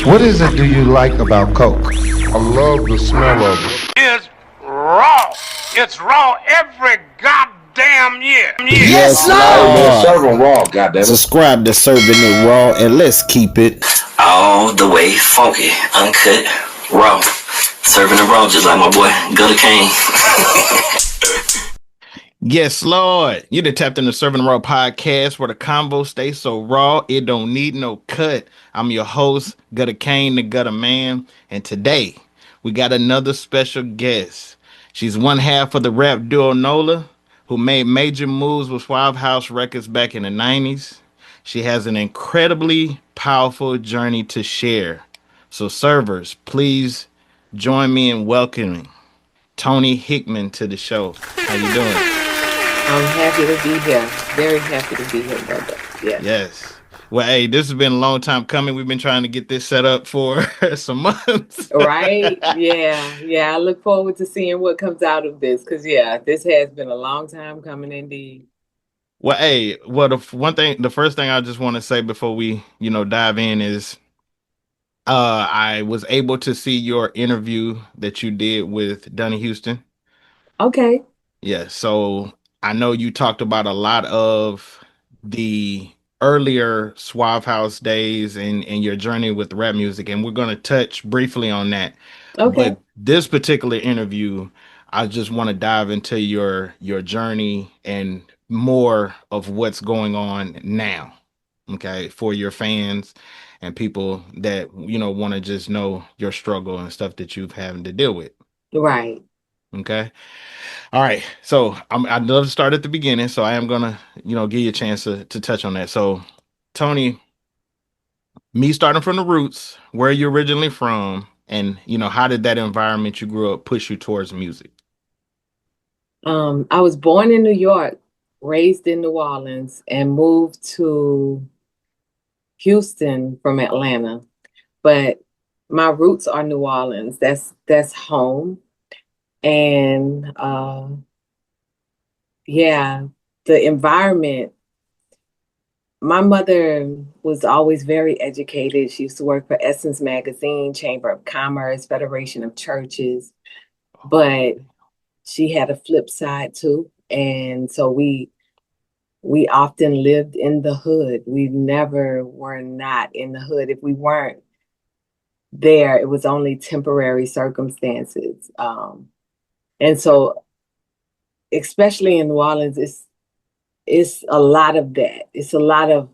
What is it do you like about Coke? I love the smell of it. It's raw. It's raw every goddamn year. Yes, Lord. CIRV'N raw, goddammit. Subscribe to Serving It Raw and let's keep it all the way funky, uncut, raw. Serving it raw just like my boy Gutter Kane. Yes, Lord. You done tapped in the Serving Raw podcast where the combo stays so raw it don't need no cut. I'm your host, Gutter Kane, the Gutter Man, and today we got another special guest. She's one half of the rap duo Nola, who made major moves with Suave House Records back in the 90s. She has an incredibly powerful journey to share. So servers, please join me in welcoming Toni Hickman to the show. How you doing? I'm happy to be here. Very happy to be here, brother. Yeah. Yes. Well, hey, this has been a long time coming. We've been trying to get this set up for some months. Right? Yeah. I look forward to seeing what comes out of this because, this has been a long time coming indeed. Well, hey, the first thing I just want to say before we, dive in is I was able to see your interview that you did with Donny Houston. Okay. Yeah, so I know you talked about a lot of the earlier Suave House days and your journey with rap music, and we're going to touch briefly on that. Okay. But this particular interview, I just want to dive into your journey and more of what's going on now, okay, for your fans and people that, want to just know your struggle and stuff that you've having to deal with. Right. Okay. All right. So I'd love to start at the beginning. So I am going to, give you a chance to touch on that. So, Toni, me starting from the roots, where are you originally from? And, how did that environment you grew up push you towards music? I was born in New York, raised in New Orleans, and moved to Houston from Atlanta. But my roots are New Orleans. That's home. And the environment. My mother was always very educated. She used to work for Essence Magazine, Chamber of Commerce, Federation of Churches, but she had a flip side too. And so we often lived in the hood. We never were not in the hood. If we weren't there, it was only temporary circumstances. And so, especially in New Orleans, it's a lot of that. It's a lot of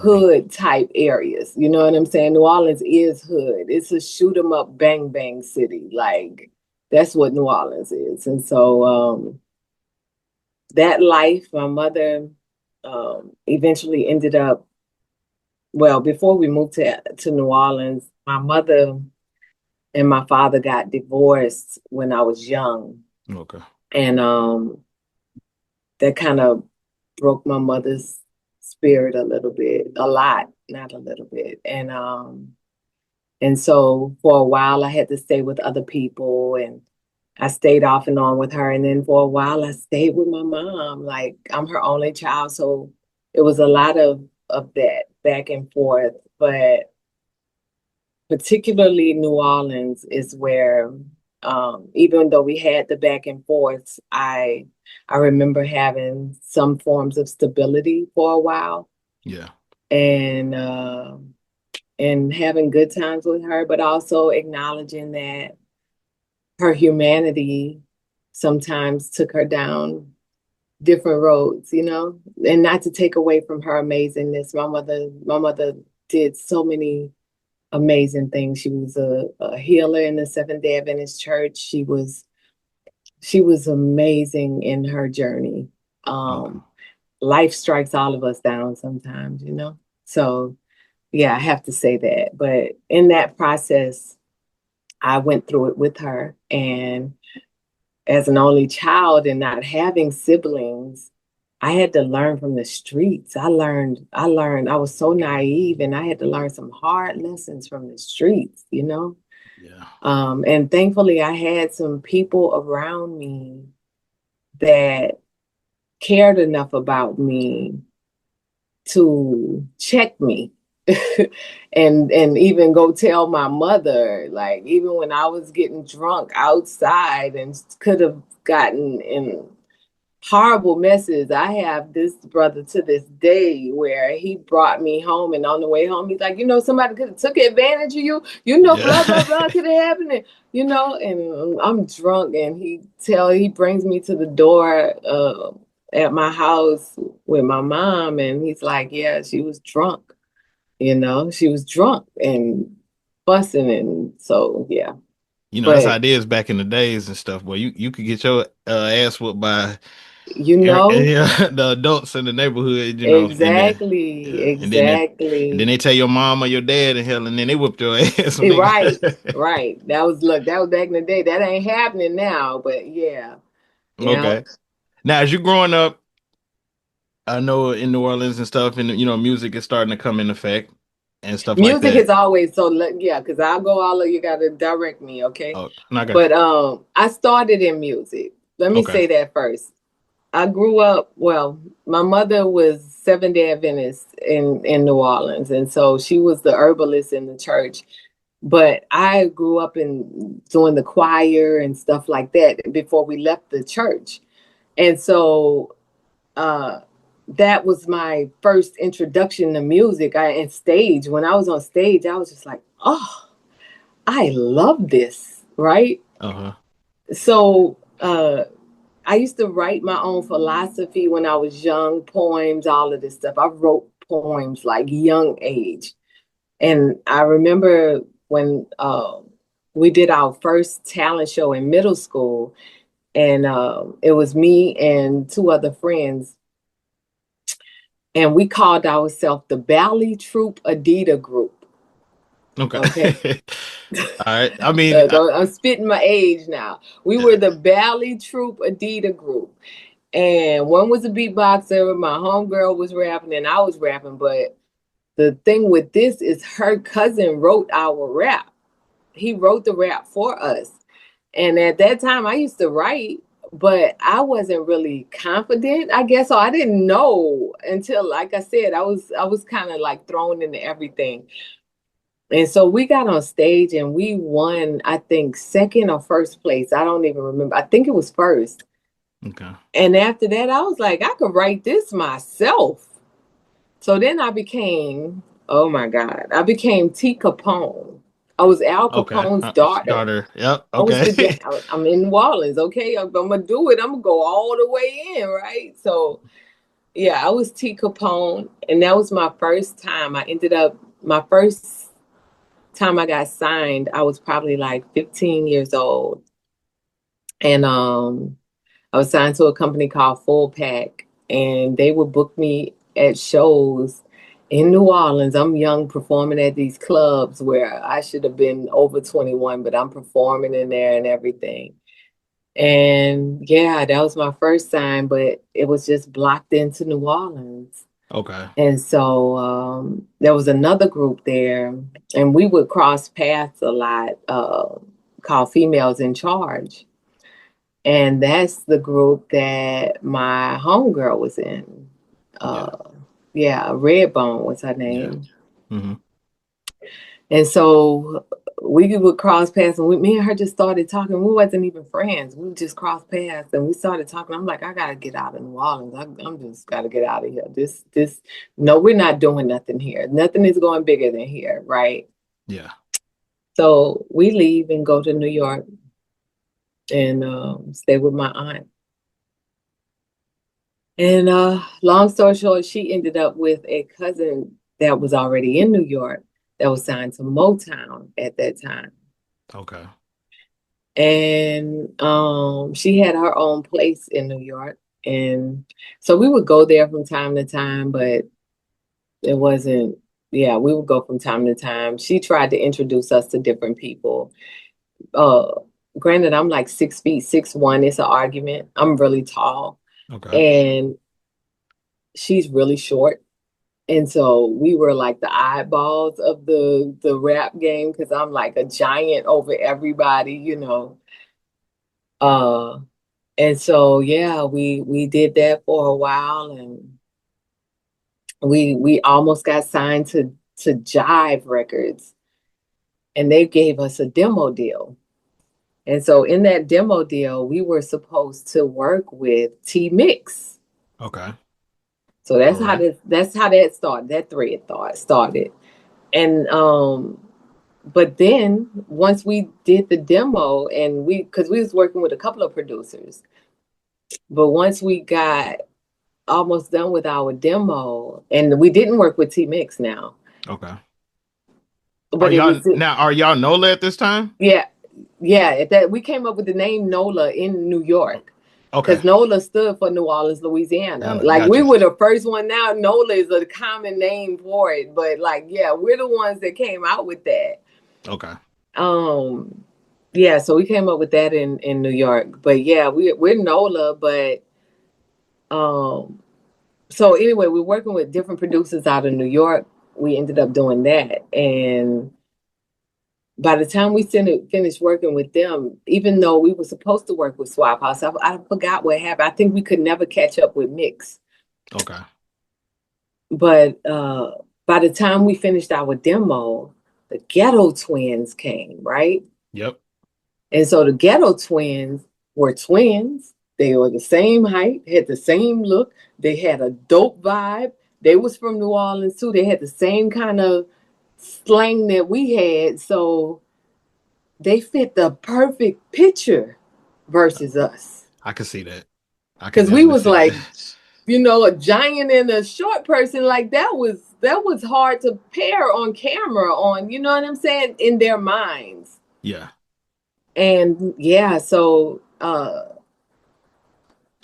hood type areas. You know what I'm saying? New Orleans is hood. It's a shoot 'em up, bang bang city. Like that's what New Orleans is. And so that life, my mother eventually ended up. Well, before we moved to New Orleans, my mother and my father got divorced when I was young. Okay. And that kind of broke my mother's spirit a little bit, a lot, not a little bit. And so for a while I had to stay with other people and I stayed off and on with her. And then for a while I stayed with my mom. Like I'm her only child. So it was a lot of that back and forth. But particularly New Orleans is where, even though we had the back and forths, I remember having some forms of stability for a while. Yeah. And having good times with her, but also acknowledging that her humanity sometimes took her down different roads, and not to take away from her amazingness. My mother did so many amazing things. She was a healer in the Seventh-day Adventist Church. She was amazing in her journey. Life strikes all of us down sometimes, So yeah, I have to say that. But in that process, I went through it with her. And as an only child and not having siblings, I had to learn from the streets. I was so naive and I had to learn some hard lessons from the streets, Yeah. And thankfully I had some people around me that cared enough about me to check me and even go tell my mother, like even when I was getting drunk outside and could have gotten in horrible messes. I have this brother to this day where he brought me home, and on the way home he's like, somebody could have took advantage of you, blah blah blah could have happened, and I'm drunk, and he brings me to the door at my house with my mom, and he's like, yeah, she was drunk. She was drunk and fussing, and so yeah. That's how But it is back in the days and stuff. Boy, you could get your ass whooped by the adults in the neighborhood, and then they tell your mom or your dad and hell, and then they whoop your ass. Right. That was back in the day. That ain't happening now, but yeah. Okay. Now, as you're growing up, I know in New Orleans and stuff, and music is starting to come in effect and stuff like that. Music is always because I'll go all of you got to direct me, okay? Oh, no, but I started in music. Let me say that first. I grew up, my mother was Seventh-day Adventist in New Orleans, and so she was the herbalist in the church. But I grew up in doing the choir and stuff like that before we left the church. And so that was my first introduction to music and stage. When I was on stage, I was just like, oh, I love this, right? Uh-huh. So I used to write my own philosophy when I was young, poems, all of this stuff. I wrote poems like young age. And I remember when we did our first talent show in middle school, and it was me and two other friends, and we called ourselves the Ballet Troop Adidas Group. Okay. All right. I mean, I'm spitting my age now. We were the Ballet Troop Adidas Group. And one was a beatboxer, my homegirl was rapping, and I was rapping. But the thing with this is her cousin wrote our rap. He wrote the rap for us. And at that time, I used to write, but I wasn't really confident, I guess. So I didn't know until, like I said, I was kind of like thrown into everything. And so we got on stage and we won, I think, second or first place. I don't even remember. I think it was first. Okay. And after that, I was like, I could write this myself. So then I became, oh my God, I became T. Capone. I was Al Capone's daughter. Yep. Okay. I'm in New Orleans. Okay. I'm going to do it. I'm going to go all the way in. Right. So yeah, I was T. Capone. And that was my first time. My first time I got signed, I was probably like 15 years old. And I was signed to a company called Full Pack, and they would book me at shows in New Orleans. I'm young, performing at these clubs where I should have been over 21, but I'm performing in there and everything. And yeah, that was my first sign, but it was just blocked into New Orleans. Okay. And so there was another group there, and we would cross paths a lot, called Females in Charge. And that's the group that my homegirl was in. Redbone was her name. Yeah. Mm-hmm. And so we would cross paths, and me and her just started talking. We wasn't even friends. We just crossed paths, and we started talking. I'm like, I gotta get out of New Orleans. I'm just gotta get out of here. No, we're not doing nothing here. Nothing is going bigger than here, right? Yeah. So we leave and go to New York and stay with my aunt. And long story short, she ended up with a cousin that was already in New York that was signed to Motown at that time. Okay. And she had her own place in New York. And so we would go there from time to time, but it wasn't, we would go from time to time. She tried to introduce us to different people. Granted, I'm like 6 feet, 6'1". It's an argument. I'm really tall. Okay. And she's really short. And so we were like the eyeballs of the rap game, because I'm like a giant over everybody, And so we did that for a while, and we almost got signed to to Jive Records, and they gave us a demo deal. And so in that demo deal, we were supposed to work with T-Mix. Okay. So that's how that started. That thread started. And but then once we did the demo, and because we was working with a couple of producers, but once we got almost done with our demo, and we didn't work with T-Mix now. Okay. But are y'all Nola at this time? Yeah. That we came up with the name Nola in New York. Okay. Because Nola stood for New Orleans, Louisiana. Like, gotcha. We were the first one. Now Nola is a common name for it, but like, yeah, we're the ones that came out with that. Okay. Yeah, so we came up with that in New York. But yeah, we're Nola, but so anyway, we're working with different producers out of New York. We ended up doing that, and by the time we finished working with them, even though we were supposed to work with Suave House, I forgot what happened. I think we could never catch up with Mix. Okay. But by the time we finished our demo, the Ghetto Twins came, right? Yep. And so the Ghetto Twins were twins. They were the same height, had the same look. They had a dope vibe. They was from New Orleans too. They had the same kind of slang that we had. So they fit the perfect picture versus us. I can see that. Because we was like, a giant and a short person. Like that was hard to pair on camera on, you know what I'm saying, in their minds. Yeah. And yeah, so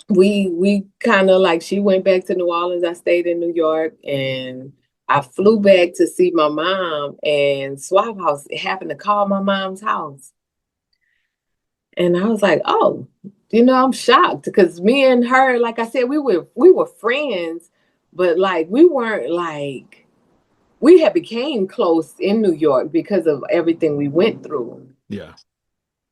we kind of like, she went back to New Orleans, I stayed in New York, and I flew back to see my mom, and Suave House happened to call my mom's house. And I was like, oh, I'm shocked, because me and her, like I said, we were friends, but like we weren't like, we had became close in New York because of everything we went through. Yeah.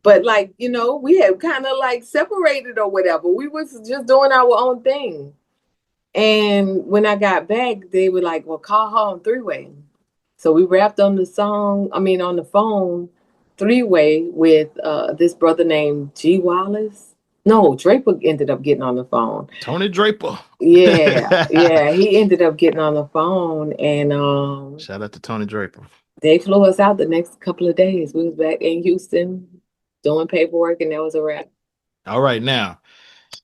But like, we had kind of like separated or whatever. We was just doing our own thing. And when I got back, they were like, well, call her on three-way. So we rapped on the phone, three-way with this brother named G. Wallace. No, Draper ended up getting on the phone. Tony Draper. Yeah, he ended up getting on the phone, and shout out to Tony Draper. They flew us out the next couple of days. We was back in Houston doing paperwork, and that was a wrap. All right, now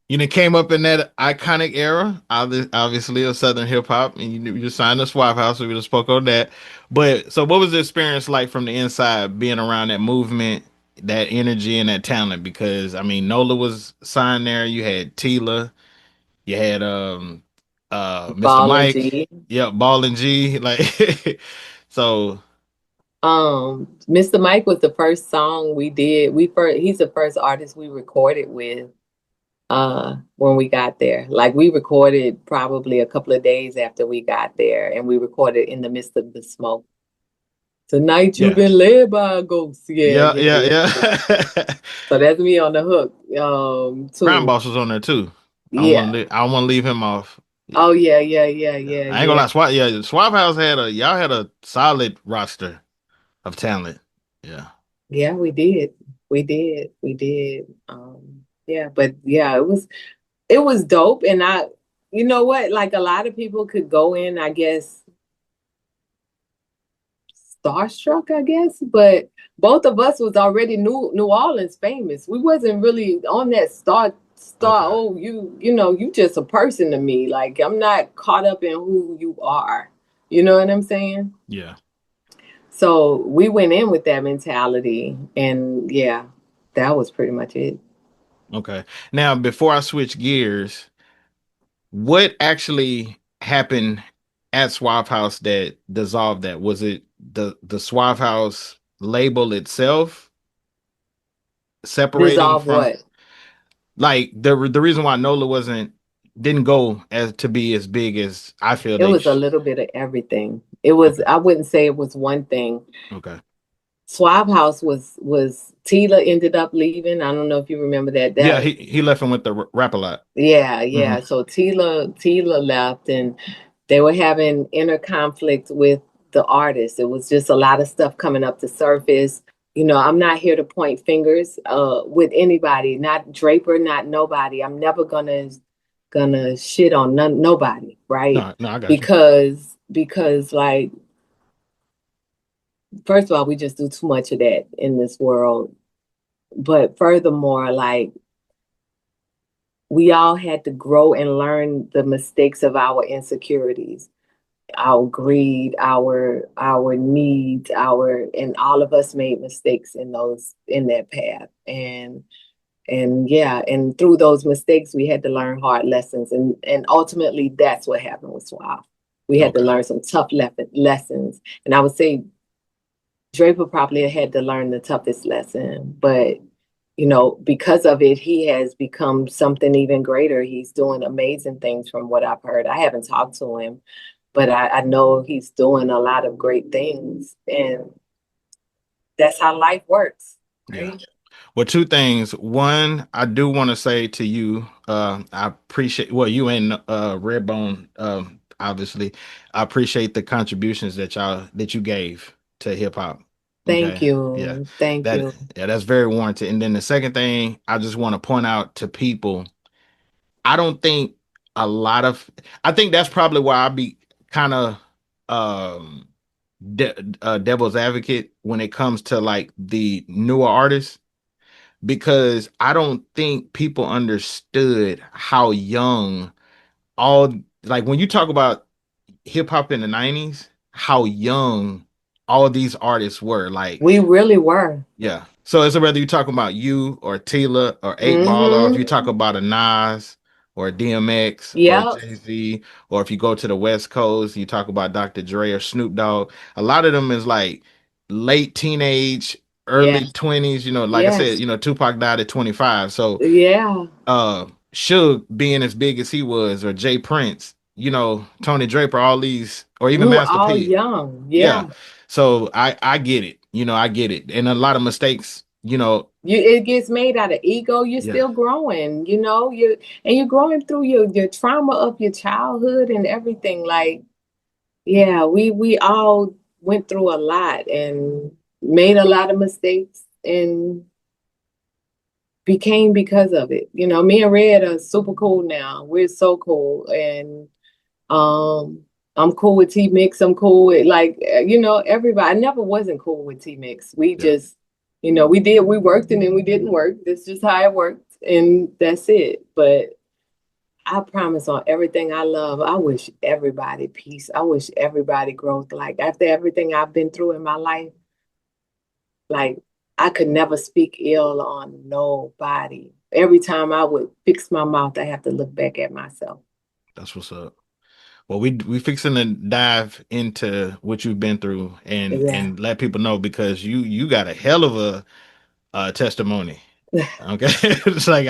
you came up in that iconic era, obviously of Southern hip hop, and you signed the Suave House, so we just spoke on that. But so, what was the experience like from the inside, being around that movement, that energy, and that talent? Because I mean, Nola was signed there. You had Tila, you had Mr. Mike, yeah, Ball and G, like so. Mr. Mike was the first song we did. He's the first artist we recorded with when we got there. Like, we recorded probably a couple of days after we got there, and we recorded In the Midst of the Smoke. Tonight you've been led by a ghost. Yeah. So that's me on the hook. Crime Boss was on there too. I don't want to leave him off. Oh yeah. I ain't gonna lie, Suave House had a solid roster of talent. Yeah, we did. But yeah, it was dope. And you know what, like, a lot of people could go in, I guess, starstruck, I guess, but both of us was already New Orleans famous. We wasn't really on that star. Okay. Oh, you just a person to me. Like, I'm not caught up in who you are. You know what I'm saying? Yeah. So we went in with that mentality, and yeah, that was pretty much it. Okay. Now, before I switch gears, what actually happened at Suave House that dissolved that? Was it the Suave House label itself separating dissolve from what? Like the reason why Nola didn't go to be as big as I feel. It was a little bit of everything. It was, okay. I wouldn't say it was one thing. Okay. Suave House was Tila ended up leaving. I don't know if you remember that. Yeah, he left and went to rap a lot. Yeah. Mm-hmm. So Tila left, and they were having inner conflict with the artist. It was just a lot of stuff coming up to surface. You know, I'm not here to point fingers with anybody, not Draper, not nobody. I'm never gonna shit on nobody, right? No, I got you. Because like, first of all, we just do too much of that in this world. But furthermore, like, we all had to grow and learn the mistakes of our insecurities, our greed, our needs, and all of us made mistakes in that path. And yeah, and through those mistakes, we had to learn hard lessons. And ultimately, that's what happened with Suave. We had to learn some tough lessons. And I would say Draper probably had to learn the toughest lesson. But, you know, because of it, he has become something even greater. He's doing amazing things from what I've heard. I haven't talked to him, but I know he's doing a lot of great things. And that's how life works. Right? Yeah. Well, two things. One, I do want to say to you, I appreciate, well, you and Redbone, obviously, I appreciate the contributions that you gave to hip hop. Thank you. Yeah. Thank you. Yeah, that's very warranted. And then the second thing, I just want to point out to people, I don't think I think that's probably why I be kind of um devil's advocate when it comes to like the newer artists, because I don't think people understood how young all, like when you talk about hip hop in the 90s, how young all these artists were. Like, we really were. Yeah. So it's whether you talk about you or Tila or 8Ball, or if you talk about a Nas or a DMX or a Jay-Z, or if you go to the West Coast, you talk about Dr. Dre or Snoop Dogg. A lot of them is like late teenage, early 20s, you know, like I said, you know, Tupac died at 25. So Suge being as big as he was, or Jay Prince, you know, Tony Draper, all these, or even we were Master all P. young. Yeah. So I get it. You know, I get it. And a lot of mistakes, you know. It gets made out of ego. You're still growing, you know, you're growing through your trauma of your childhood and everything. Like, yeah, we all went through a lot and made a lot of mistakes and became because of it. You know, me and Red are super cool now. We're so cool. And I'm cool with T-Mix. I'm cool with, like, you know, everybody. I never wasn't cool with T-Mix. We just, you know, we worked and then we didn't work. That's just how it worked. And that's it. But I promise on everything I love, I wish everybody peace. I wish everybody growth. Like, after everything I've been through in my life, like, I could never speak ill on nobody. Every time I would fix my mouth, I have to look back at myself. That's what's up. Well, we fixing to dive into what you've been through and let people know, because you got a hell of a testimony. Okay. It's like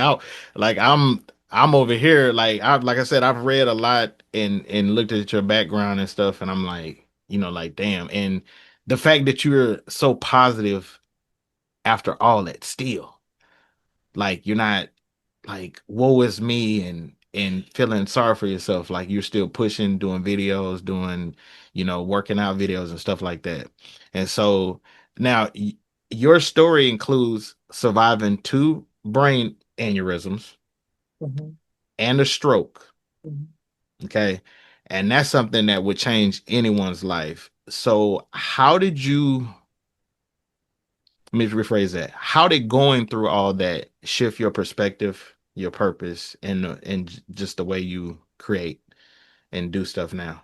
I'm over here, like I said, I've read a lot and looked at your background and stuff, and I'm like, you know, like, damn. And the fact that you're so positive after all that still, like, you're not like, woe is me, and feeling sorry for yourself. Like, you're still pushing, doing videos, doing, you know, working out videos and stuff like that. And so now your story includes surviving 2 brain aneurysms and a stroke. Okay. And that's something that would change anyone's life. So how did you, let me rephrase that. How did going through all that shift your perspective, your purpose, and just the way you create and do stuff now?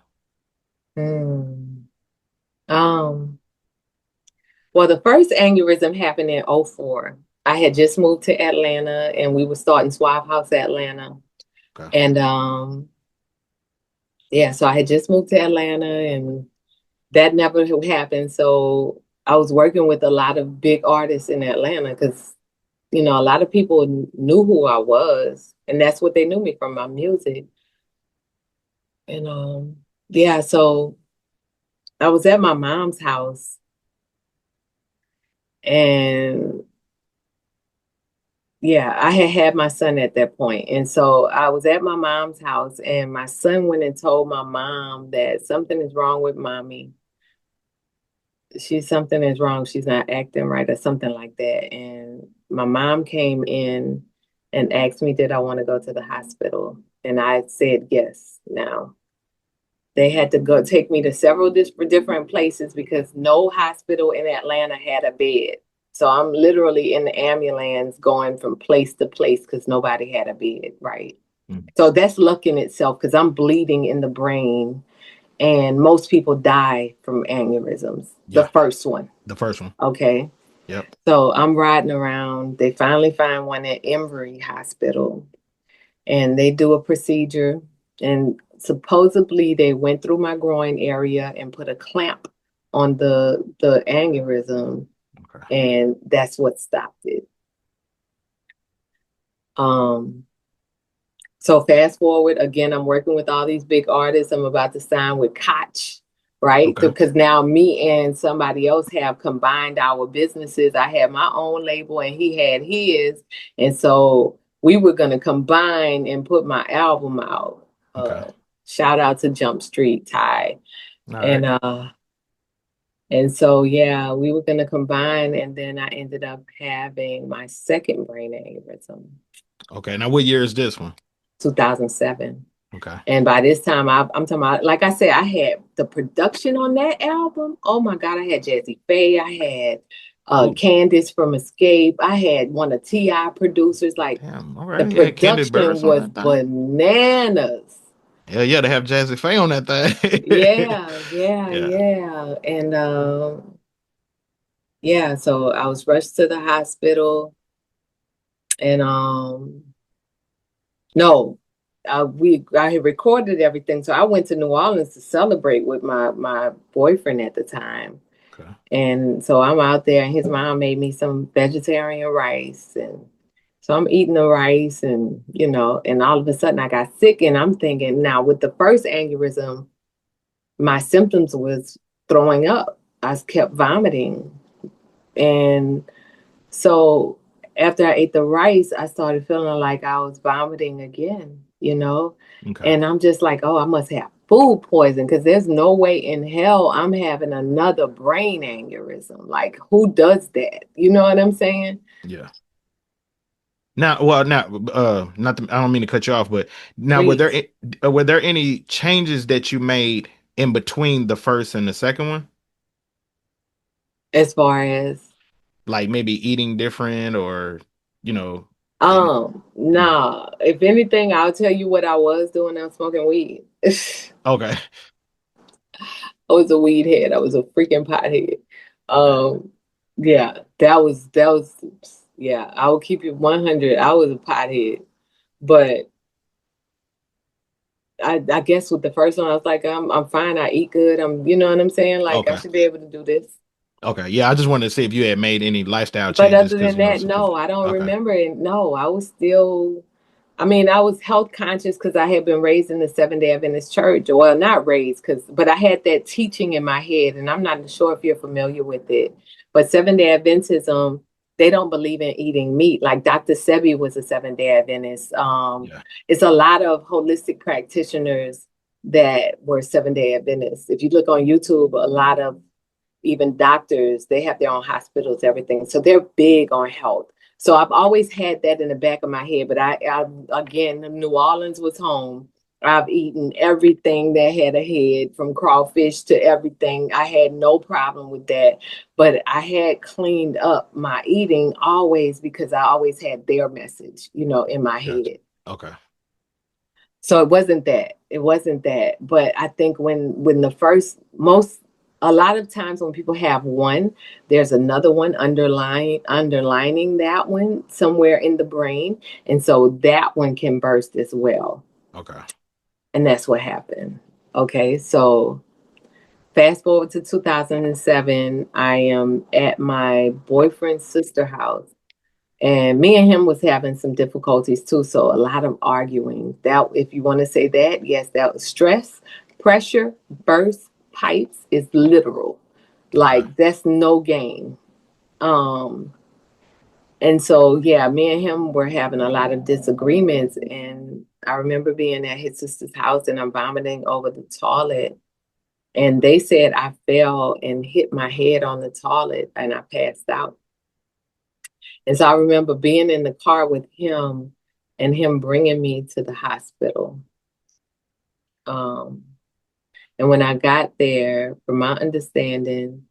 Well, the first aneurysm happened in 2004. I had just moved to Atlanta and we were starting Suave House Atlanta. Okay. And yeah, so I had just moved to Atlanta and that never happened. So I was working with a lot of big artists in Atlanta because, you know, a lot of people knew who I was, and that's what they knew me from, my music. And yeah, so I was at my mom's house, and yeah, I had my son at that point. And so I was at my mom's house, and my son went and told my mom that something is wrong with mommy. something is wrong. She's not acting right or something like that. And my mom came in and asked me, did I want to go to the hospital? And I said yes. Now, they had to go take me to several different places because no hospital in Atlanta had a bed. So I'm literally in the ambulance going from place to place because nobody had a bed, right? So that's luck in itself because I'm bleeding in the brain. And most people die from aneurysms. Yeah. The first one. The first one. Okay. Yep. So I'm riding around. They finally find one at Emory Hospital. And they do a procedure. And supposedly they went through my groin area and put a clamp on the aneurysm. Okay. And that's what stopped it. So fast forward, again, I'm working with all these big artists. I'm about to sign with Koch, right? Okay. Because now me and somebody else have combined our businesses. I had my own label and he had his. And so we were going to combine and put my album out. Okay. Shout out to Jump Street, Ty. Right. And so, yeah, we were going to combine. And then I ended up having my second brain aneurysm. Okay. Now, what year is this one? 2007. Okay. And by this time, I'm talking about, like I said, I had the production on that album. Oh my God, I had Jazzy Faye. I had Candace from Escape. I had one of T.I. producers. Like, the production was bananas. Yeah, they have Jazzy Faye on that thing. Yeah. And yeah, so I was rushed to the hospital. And no, I had recorded everything. So I went to New Orleans to celebrate with my boyfriend at the time. Okay. And so I'm out there and his mom made me some vegetarian rice. And so I'm eating the rice and, and all of a sudden I got sick and I'm thinking now with the first aneurysm, my symptoms was throwing up. I kept vomiting. And so after I ate the rice, I started feeling like I was vomiting again, Okay. And I'm just like, oh, I must have food poison because there's no way in hell I'm having another brain aneurysm. Like, who does that? You know what I'm saying? Yeah. Now, not I don't mean to cut you off, but now were there any changes that you made in between the first and the second one? As far as like maybe eating different or nah. If anything, I'll tell you what I was doing. I was smoking weed. Okay. I was a weed head. I was a freaking pothead. Yeah, that was yeah, I will keep you 100. I was a pothead. But I guess with the first one, I was like, I'm fine. I eat good. You know what I'm saying? Like, okay. I should be able to do this. Okay. Yeah, I just wanted to see if you had made any lifestyle changes. But other than that, no, I don't remember it. No, I was still, I was health conscious because I had been raised in the Seventh-day Adventist church. Well, not raised, but I had that teaching in my head, and I'm not sure if you're familiar with it. But Seventh-day Adventism, they don't believe in eating meat. Like Dr. Sebi was a Seventh-day Adventist. It's a lot of holistic practitioners that were Seventh-day Adventists. If you look on YouTube, a lot of even doctors, they have their own hospitals, everything. So they're big on health. So I've always had that in the back of my head. But I again, New Orleans was home. I've eaten everything that had a head, from crawfish to everything. I had no problem with that. But I had cleaned up my eating always because I always had their message, in my head. Okay. So it wasn't that. But I think when the first, a lot of times when people have one, there's another one underlining that one somewhere in the brain. And so that one can burst as well. Okay. And that's what happened. Okay. So fast forward to 2007, I am at my boyfriend's sister's house. And me and him was having some difficulties too. So a lot of arguing. That, if you want to say that, yes, that was stress, pressure, burst, pipes is literal. Like, that's no game. And so, yeah, me and him were having a lot of disagreements. And I remember being at his sister's house and I'm vomiting over the toilet. And they said I fell and hit my head on the toilet and I passed out. And so I remember being in the car with him and him bringing me to the hospital. And when I got there, from my understanding,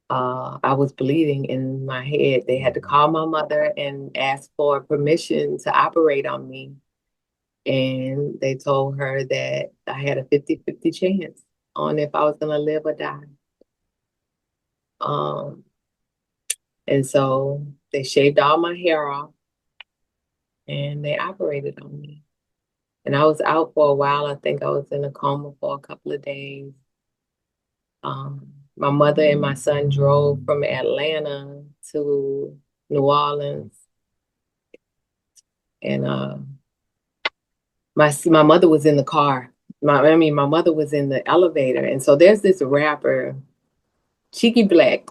I was bleeding in my head. They had to call my mother and ask for permission to operate on me. And they told her that I had a 50-50 chance on if I was going to live or die. And so they shaved all my hair off and they operated on me. And I was out for a while. I think I was in a coma for a couple of days. My mother and my son drove from Atlanta to New Orleans. And my mother was in the car. My mother was in the elevator. And so there's this rapper, Cheeky Black.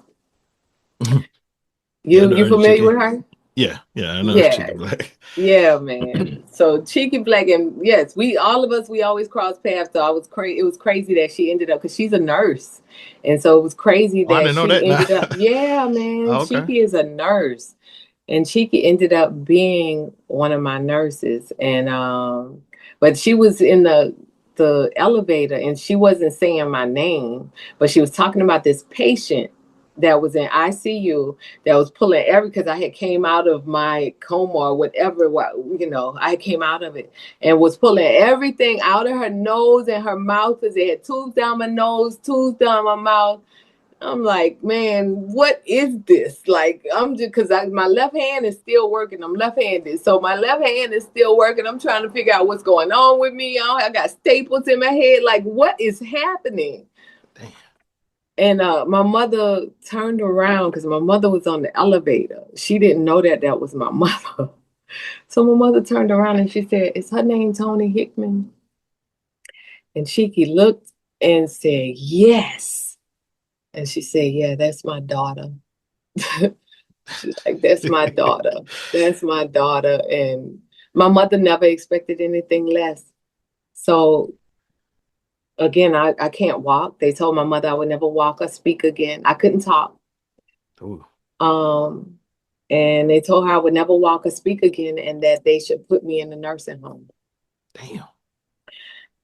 You familiar with her? Yeah, I know it's Cheeky Black. Yeah, man. So Cheeky Black, and yes, we always cross paths. So it was crazy that she ended up, because she's a nurse, and so it was crazy that she ended up. Yeah, man. Okay. Cheeky is a nurse, and Cheeky ended up being one of my nurses, and but she was in the elevator, and she wasn't saying my name, but she was talking about this patient that was in ICU that was pulling because I had came out of my coma or whatever, I came out of it and was pulling everything out of her nose and her mouth, because they had tubes down my nose, tubes down my mouth. I'm like, man, what is this? Like, I'm just, because my left hand is still working. I'm left-handed. So my left hand is still working. I'm trying to figure out what's going on with me. I got staples in my head. Like, what is happening? Damn. And my mother turned around, because my mother was on the elevator. She didn't know that was my mother. So my mother turned around and she said, "Is her name Toni Hickman?" And Cheeky looked and said, "Yes." And she said, "Yeah, that's my daughter." She's like, "That's my daughter. That's my daughter." And my mother never expected anything less. So again, I can't walk. They told my mother I would never walk or speak again. I couldn't talk. Ooh. And they told her I would never walk or speak again, and that they should put me in a nursing home. Damn.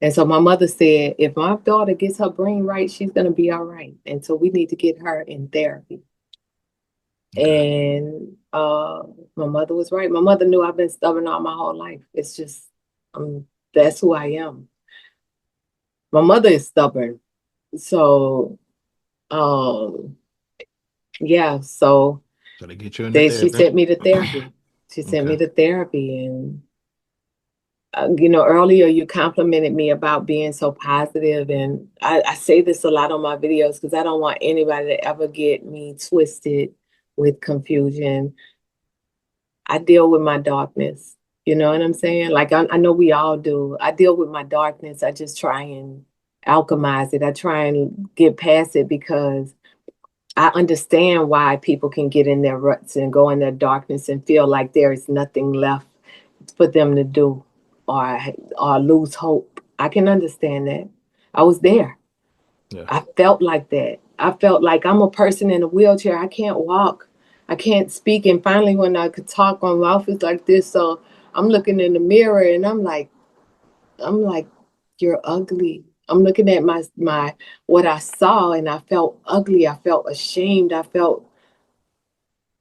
And so my mother said, if my daughter gets her brain right, she's going to be all right. And so we need to get her in therapy. Okay. And my mother was right. My mother knew I've been stubborn all my whole life. It's just, that's who I am. My mother is stubborn. So, yeah, so they get you in therapy. She sent me to therapy. She sent me to therapy. And, earlier you complimented me about being so positive. And I say this a lot on my videos, because I don't want anybody to ever get me twisted with confusion. I deal with my darkness. You know what I'm saying? Like, I know we all do. I deal with my darkness. I just try and alchemize it. I try and get past it, because I understand why people can get in their ruts and go in their darkness and feel like there is nothing left for them to do, or lose hope. I can understand that. I was there. Yeah. I felt like that. I felt like I'm a person in a wheelchair. I can't walk. I can't speak. And finally, when I could talk, my mouth is like this. So I'm looking in the mirror and I'm like, "You're ugly." I'm looking at my what I saw, and I felt ugly. I felt ashamed. I felt,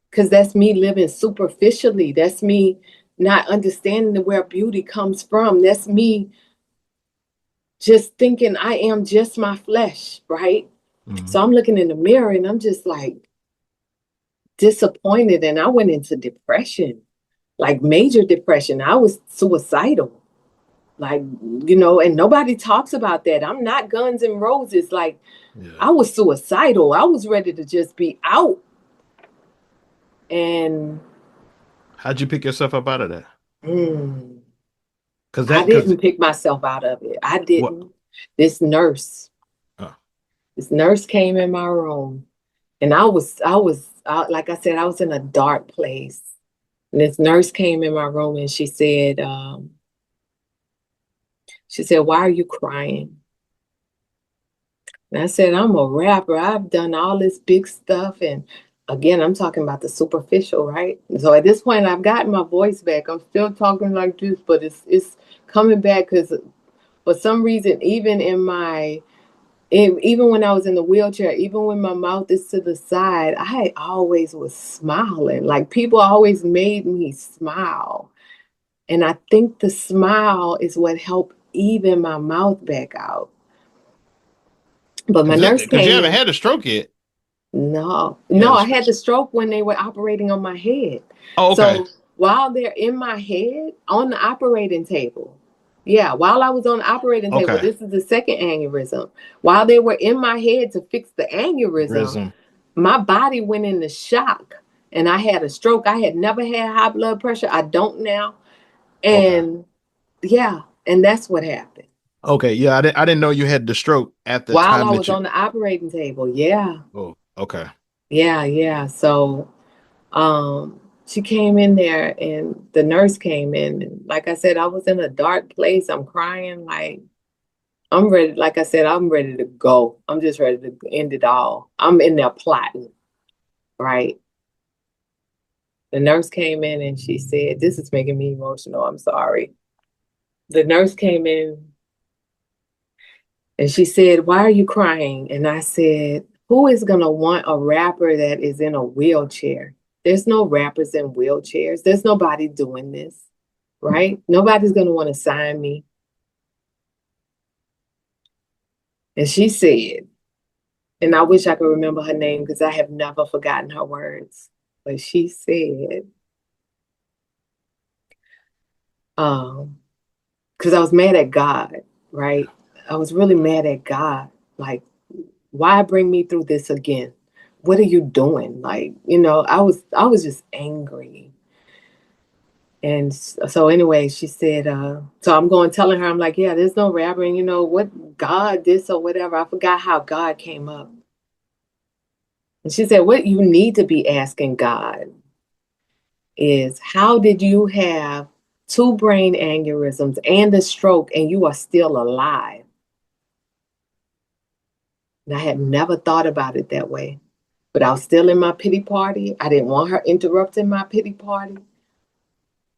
because that's me living superficially. That's me not understanding where beauty comes from. That's me just thinking I am just my flesh, right? Mm-hmm. So I'm looking in the mirror and I'm just like disappointed. And I went into depression, like major depression. I was suicidal. Like, and nobody talks about that. I'm not Guns N' Roses. Like, yeah. I was suicidal. I was ready to just be out. And how'd you pick yourself up out of that? Because I didn't pick myself out of it. I didn't. What? This nurse came in my room, and I was like I said, I was in a dark place. And this nurse came in my room, and she said, "Why are you crying?" And I said, I'm a rapper. I've done all this big stuff. And again, I'm talking about the superficial, right? So at this point, I've gotten my voice back. I'm still talking like this, but it's coming back because for some reason, even when I was in the wheelchair, even when my mouth is to the side, I always was smiling. Like people always made me smile. And I think the smile is what helped even my mouth back out. But my nurse Because you came haven't in. had a stroke yet. No, I had the stroke when they were operating on my head. Oh, okay. So while they're in my head on the operating table, yeah, while I was on the operating table, Okay. this is the second aneurysm. While they were in my head to fix the aneurysm, Rhythm. my body went into shock and I had a stroke. I had never had high blood pressure. I don't now. Okay. And yeah, and that's what happened. Okay. Yeah, I didn't know you had the stroke at the While time I that was you. on the operating table, yeah. Oh, okay. Yeah. So she came in there and the nurse came in and like I said, I was in a dark place. I'm crying like I'm ready. Like I said, I'm ready to go. I'm just ready to end it all. I'm in there plotting, right? The nurse came in and she said, this is making me emotional. I'm sorry. The nurse came in and she said, why are you crying? And I said, who is going to want a rapper that is in a wheelchair? There's no rappers in wheelchairs. There's nobody doing this, right? Nobody's going to want to sign me. And she said, and I wish I could remember her name because I have never forgotten her words. But she said, because I was mad at God, right? I was really mad at God. Like, why bring me through this again? What are you doing? Like, I was just angry. And so anyway, she said, so I'm going telling her, I'm like, yeah, there's no rapper, and what God this or whatever. I forgot how God came up. And she said, what you need to be asking God is how did you have two brain aneurysms and a stroke and you are still alive? And I had never thought about it that way. But I was still in my pity party. I didn't want her interrupting my pity party.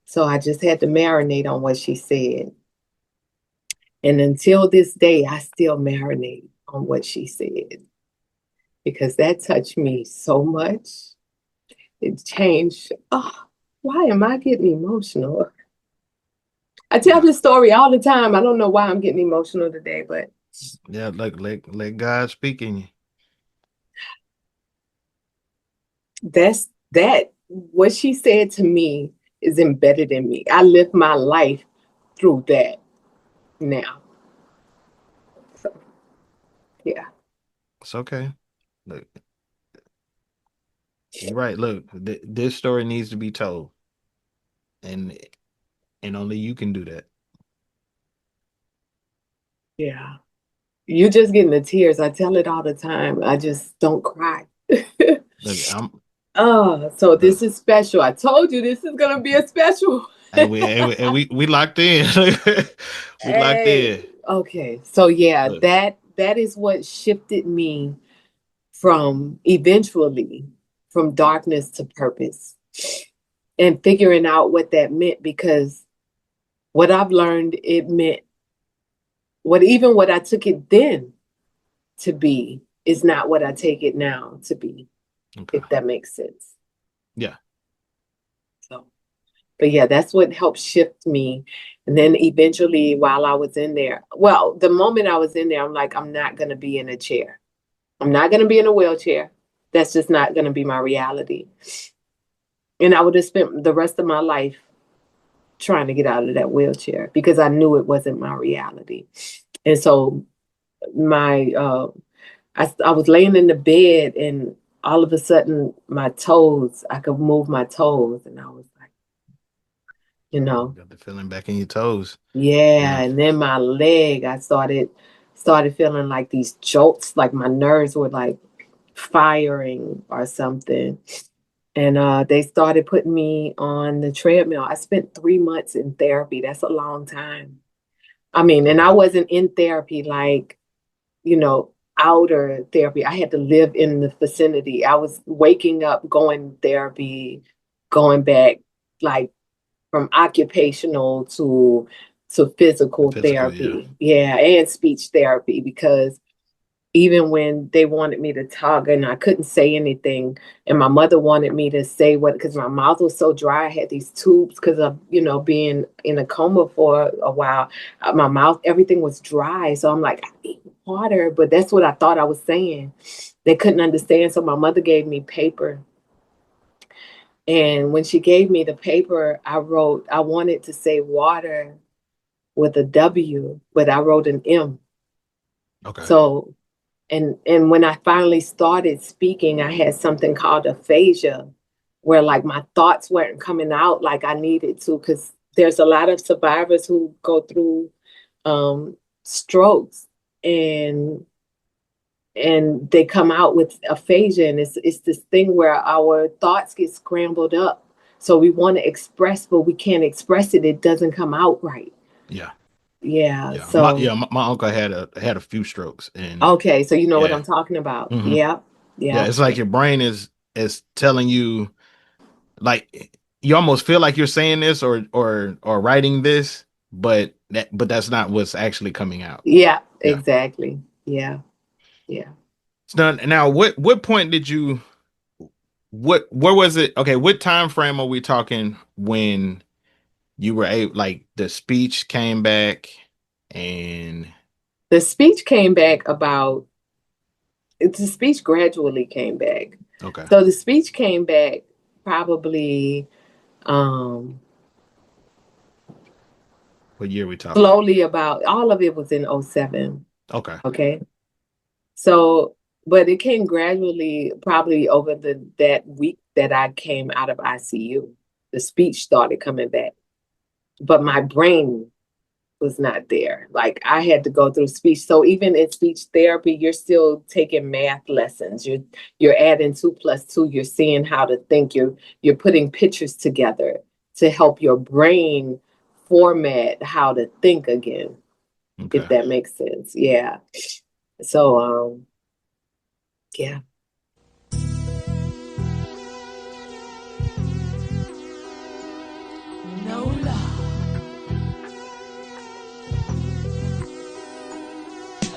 So I just had to marinate on what she said. And until this day, I still marinate on what she said because that touched me so much. It changed. Oh, why am I getting emotional? I tell this story all the time. I don't know why I'm getting emotional today, but Yeah, let God speak in you. that what she said to me is embedded in me. I live my life through that now. So yeah. It's okay. Look, you're right. Look, this story needs to be told, and only you can do that. Yeah. You just getting the tears. I tell it all the time. I just don't cry. Look, So look, this is special. I told you this is gonna be a special. we locked in. We locked Hey, in. okay. So yeah, Look, that is what shifted me from eventually from darkness to purpose and figuring out what that meant because what I've learned it meant what I took it then to be is not what I take it now to be, okay. if that makes sense. Yeah. So, but yeah, that's what helped shift me. And then eventually, while I was in there, well, the moment I was in there, I'm like, I'm not going to be in a chair. I'm not going to be in a wheelchair. That's just not going to be my reality. And I would have spent the rest of my life trying to get out of that wheelchair because I knew it wasn't my reality. And so my I was laying in the bed and all of a sudden my toes, I could move my toes and I was like, Got the feeling back in your toes. yeah. Yeah. And then my leg, I started feeling like these jolts, like my nerves were like firing or something. And they started putting me on the treadmill. I spent 3 months in therapy. That's a long time. I mean, and I wasn't in therapy like, outer therapy. I had to live in the vicinity. I was waking up, going therapy, going back like from occupational to physical therapy. Yeah, and speech therapy, because even when they wanted me to talk and I couldn't say anything, and my mother wanted me to say what, because my mouth was so dry, I had these tubes because of, being in a coma for a while. My mouth, everything was dry. So I'm like, I need water, but that's what I thought I was saying. They couldn't understand. So my mother gave me paper. And when she gave me the paper, I wrote, I wanted to say water with a W, but I wrote an M. Okay. So, and when I finally started speaking, I had something called aphasia, where like my thoughts weren't coming out like I needed to, because there's a lot of survivors who go through strokes and they come out with aphasia, and it's this thing where our thoughts get scrambled up. So we want to express, but we can't express it. It doesn't come out right. Yeah. Yeah. So my uncle had a few strokes, and okay, so you know what I'm talking about. Mm-hmm. Yeah. It's like your brain is telling you, like, you almost feel like you're saying this or writing this, but that's not what's actually coming out. Yeah. Exactly. Yeah. So now, what point did you? Where was it? Okay, what time frame are we talking when you were able, like, the speech came back? And the speech came back the speech gradually came back. Okay. So the speech came back probably what year we talking? Slowly, about all of it was in 2007. Okay. So, but it came gradually, probably over that week that I came out of ICU. The speech started coming back, but my brain was not there. Like, I had to go through speech. So even in speech therapy, you're still taking math lessons. You're adding 2 + 2. You're seeing how to think. You're putting pictures together to help your brain format how to think again. Okay. If that makes sense. Yeah. So yeah. Nola.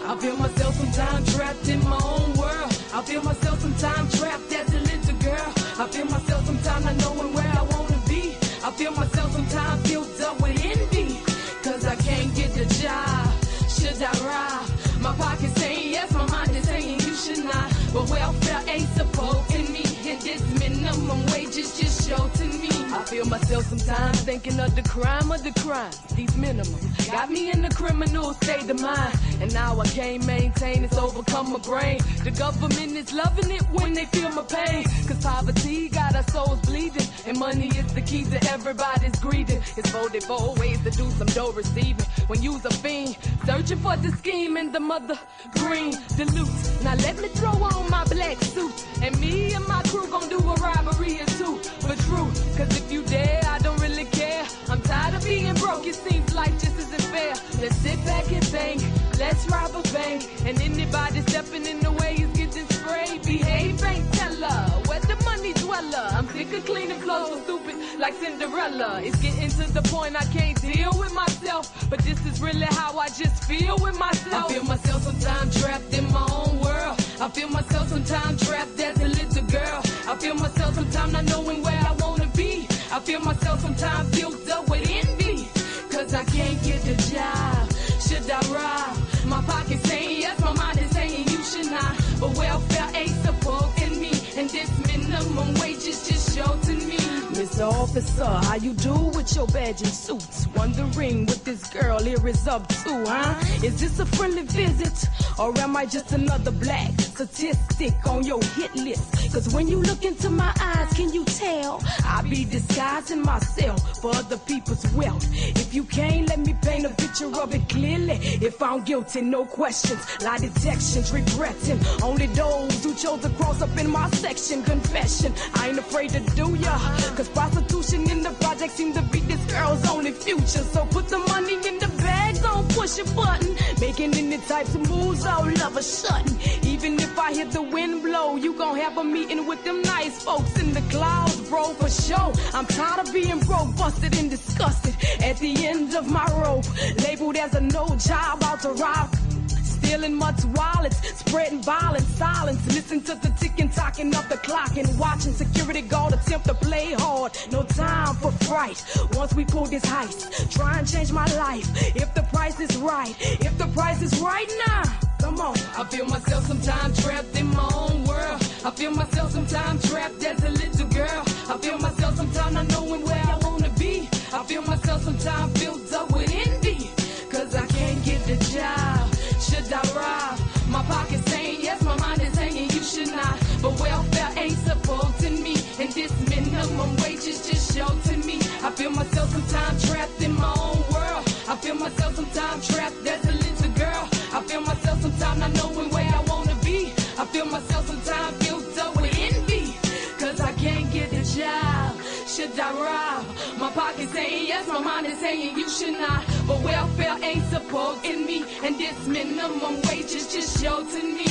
I feel myself sometimes trapped in my own world. I feel myself sometimes trapped as a little girl. I feel myself sometimes not knowing where I want to be. I feel myself sometimes filled up with envy, cause I can't get the job. Should I rob? My pocket's saying yes, my mind is saying you should not. But welfare ain't supporting me, and this minimum wage is just shorting me. I feel myself sometimes thinking of the crime of the crimes. These minimums got me in the criminal state of mind, and now I can't maintain, it's overcome my brain. The government is loving it when they feel my pain, cause poverty got our souls bleeding, and money is the key to everybody's greeting. It's 44 ways to do some dough receiving when you's a fiend, searching for the scheme and the mother green, the loot. Now let me throw on my black suit, and me and my crew gon' do a robbery or two, but true, cause if you dare, I don't really care. I'm tired of being broke, it seems life just isn't fair. Let's sit back and think, let's rob a bank, and anybody stepping in the way is getting sprayed. Behave, bank teller, where the money dweller. I'm sick of cleaning clothes so stupid like Cinderella. It's getting to the point I can't deal with myself, but this is really how I just feel with myself. I feel myself sometimes trapped in my own world. I feel myself sometimes trapped as a little girl. I feel myself sometimes not knowing where I wanna be. I feel myself sometimes filled up with envy, cause I can't get the job. Should I rob? My pocket's saying yes, my mind is saying you should not. But welfare ain't supporting me, and this minimum wage is just shorting me. Mr. Officer, how you do with your badge and suits? Wondering what this girl here is up to, huh? Is this a friendly visit, or am I just another black statistic on your hit list? Cause when you look into my eyes, can you tell? I be disguising myself for other people's wealth. If you can't, let me paint a picture of it clearly. If I'm guilty, no questions, lie detections, regretting. Only those who chose to cross up in my section. Confession, I ain't afraid to do ya. Cause prostitution in the project seem to be this girl's only future. So put the money in the bag, don't push a button. Making any types of moves, all of a sudden. Even if I hear the wind blow, you gon' have a meeting with them nice folks in the clouds, bro, for sure. I'm tired of being broke, busted and disgusted. At the end of my rope, labeled as a no job, out to rob. Stealing much wallets, spreading violence, silence. Listen to the ticking, talking of the clock and watching security guard attempt to play hard. No time for fright. Once we pull this heist, try and change my life. If the price is right, if the price is right now. Come on. I feel myself sometimes trapped in my own world. I feel myself sometimes trapped as a little girl. I feel myself sometimes not knowing where I wanna be. I feel myself sometimes filled up with envy. Cause I can't get the job. Should I rob? My pocket's saying yes, my mind is saying you should not. But welfare ain't supporting me, and this minimum wage is just sheltering me. I feel myself sometimes trapped in my own world. I feel myself sometimes trapped as a little girl. I feel myself sometimes not knowing where I wanna be. I feel myself sometimes filled up with envy. Cause I can't get a job. Should I rob? My pocket's saying yes, my mind is saying you should not. But welfare ain't supporting me, and this minimum wage is just sheltering me.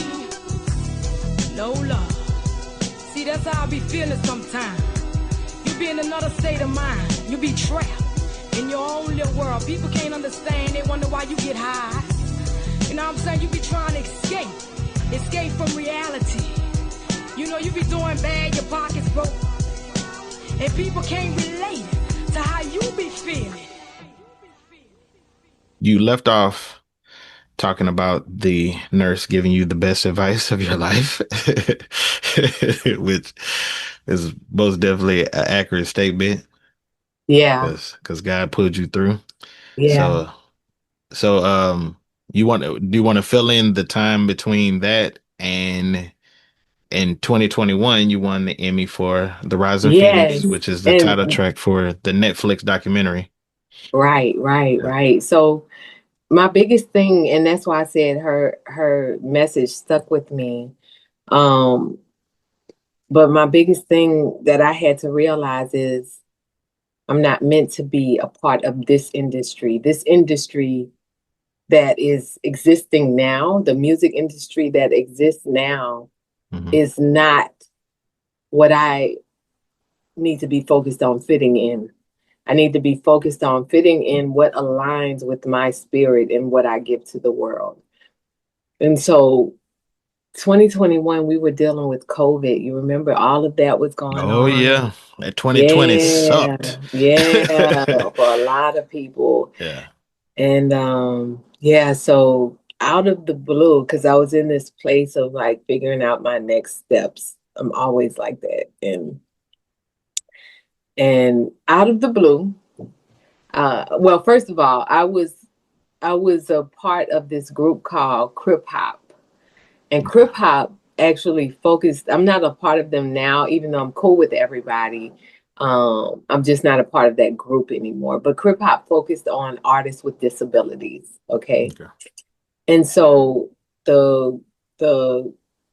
Nola. See, that's how I be feeling sometimes. You be in another state of mind. You be trapped in your own little world. People can't understand. They wonder why you get high. You know what I'm saying? You be trying to escape from reality. You know, you be doing bad, your pockets broke. And people can't relate to how you be feeling. You left off talking about the nurse giving you the best advice of your life, which is most definitely an accurate statement. Yeah. Because God pulled you through. Yeah. So do you want to fill in the time between that and in 2021 you won the Emmy for The Rising Yes. Phoenix, which is the And title track for the Netflix documentary. right. So my biggest thing, and that's why I said her message stuck with me. But my biggest thing that I had to realize is I'm not meant to be a part of this industry. This industry that is existing now, the music industry that exists now, is not what I need to be focused on fitting in. I need to be focused on fitting in what aligns with my spirit and what I give to the world. And so 2021, we were dealing with COVID. You remember all of that was going on. Oh, yeah. That 2020 sucked. Yeah, for a lot of people. Yeah. And so out of the blue, because I was in this place of like figuring out my next steps. I'm always like that. And out of the blue, well, first of all, I was a part of this group called Crip Hop. And Crip Hop actually focused, I'm not a part of them now, even though I'm cool with everybody. I'm just not a part of that group anymore. But Crip Hop focused on artists with disabilities. Okay. And so the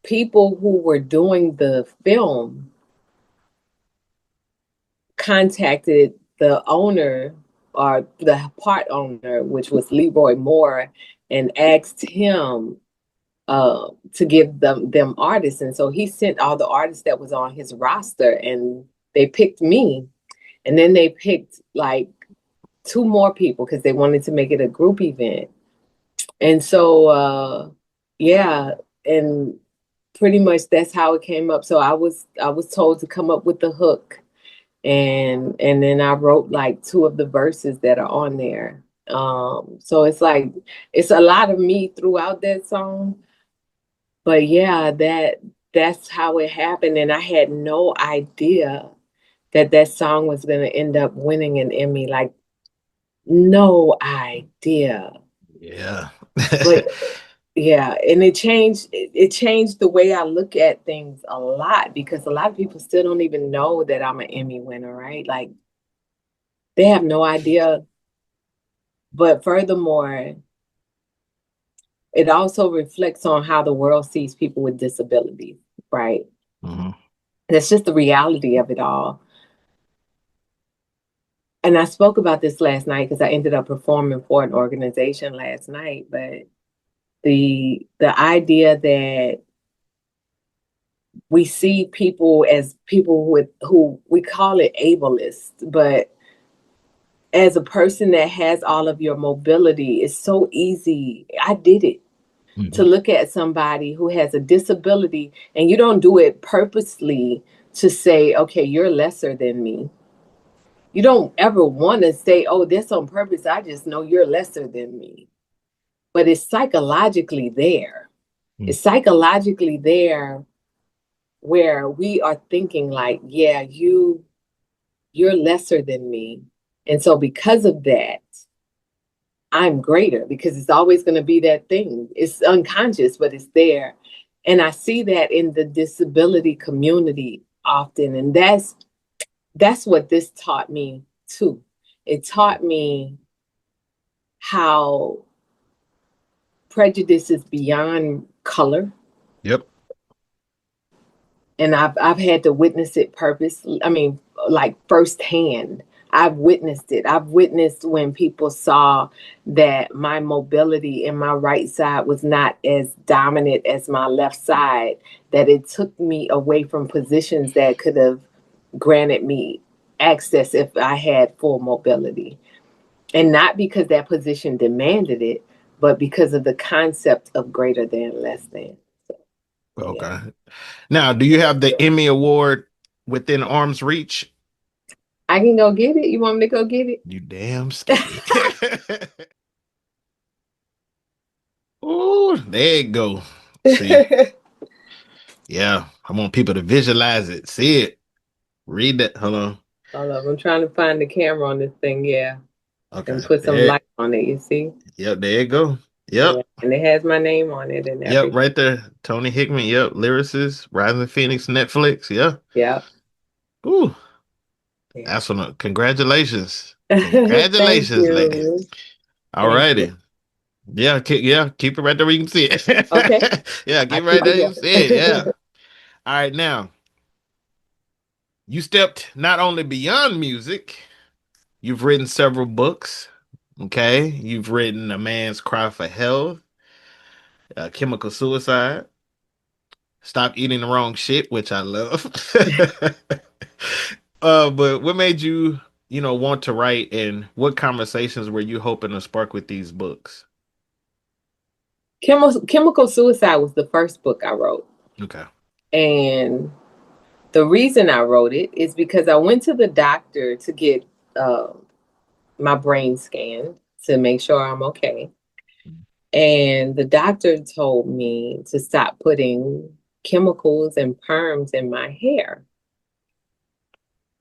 people who were doing the film contacted the owner or the part owner, which was Leroy Moore, and asked him to give them artists. And so he sent all the artists that was on his roster, and they picked me. And then they picked like 2 more people because they wanted to make it a group event. And so, and pretty much that's how it came up. So I was told to come up with the hook, and then I wrote like 2 of the verses that are on there. So it's like, it's a lot of me throughout that song. But yeah, that's how it happened. And I had no idea that song was going to end up winning an Emmy. Like, no idea. Yeah. But Yeah, and it changed the way I look at things a lot because a lot of people still don't even know that I'm an Emmy winner, right? Like they have no idea. But furthermore, it also reflects on how the world sees people with disabilities, right? Mhm. That's just the reality of it all. And I spoke about this last night because I ended up performing for an organization last night, but the idea that we see people as people with who we call it ableist, but as a person that has all of your mobility, it's so easy. I did it to Mhm. look at somebody who has a disability, and you don't do it purposely to say, okay, you're lesser than me. You don't ever want to say, oh, that's on purpose. I just know you're lesser than me. But it's psychologically there. Mm. It's psychologically there where we are thinking like, yeah, you're lesser than me. And so because of that, I'm greater because it's always going to be that thing. It's unconscious, but it's there. And I see that in the disability community often. And that's what this taught me too. It taught me how prejudice is beyond color. Yep. And I've had to witness it like firsthand. I've witnessed it. I've witnessed when people saw that my mobility in my right side was not as dominant as my left side, that it took me away from positions that could have granted me access if I had full mobility. And not because that position demanded it, but because of the concept of greater than, less than. So, Okay. yeah. Now, do you have the Emmy Award within arm's reach? I can go get it. You want me to go get it? You damn skinny. Oh, there you go. See, yeah, I want people to visualize it, see it, read that. Hold on. Hold up. I'm trying to find the camera on this thing. Yeah. And Okay. put some There. light on it, you see? Yep, there you go. Yeah. Yep. And it has my name on it and Yep, everything. right there. Toni Hickman. Yep. Lyricist, Rising Phoenix, Netflix. Yeah. Yeah. Ooh, Yeah. that's one. Congratulations. Thank Congratulations, lady. you. All Thank you. righty. Keep it right there where you can see it. Okay. Yeah, I keep it right keep there you can see it. Yeah. it. All right, now you stepped not only beyond music, you've written several books. Okay, you've written A Man's Cry for Help, Chemical Suicide, Stop Eating the Wrong Shit, which I love. But what made you, want to write, and what conversations were you hoping to spark with these books? Chemical Suicide was the first book I wrote. Okay. And the reason I wrote it is because I went to the doctor to get uh, my brain scanned to make sure I'm okay. And the doctor told me to stop putting chemicals and perms in my hair.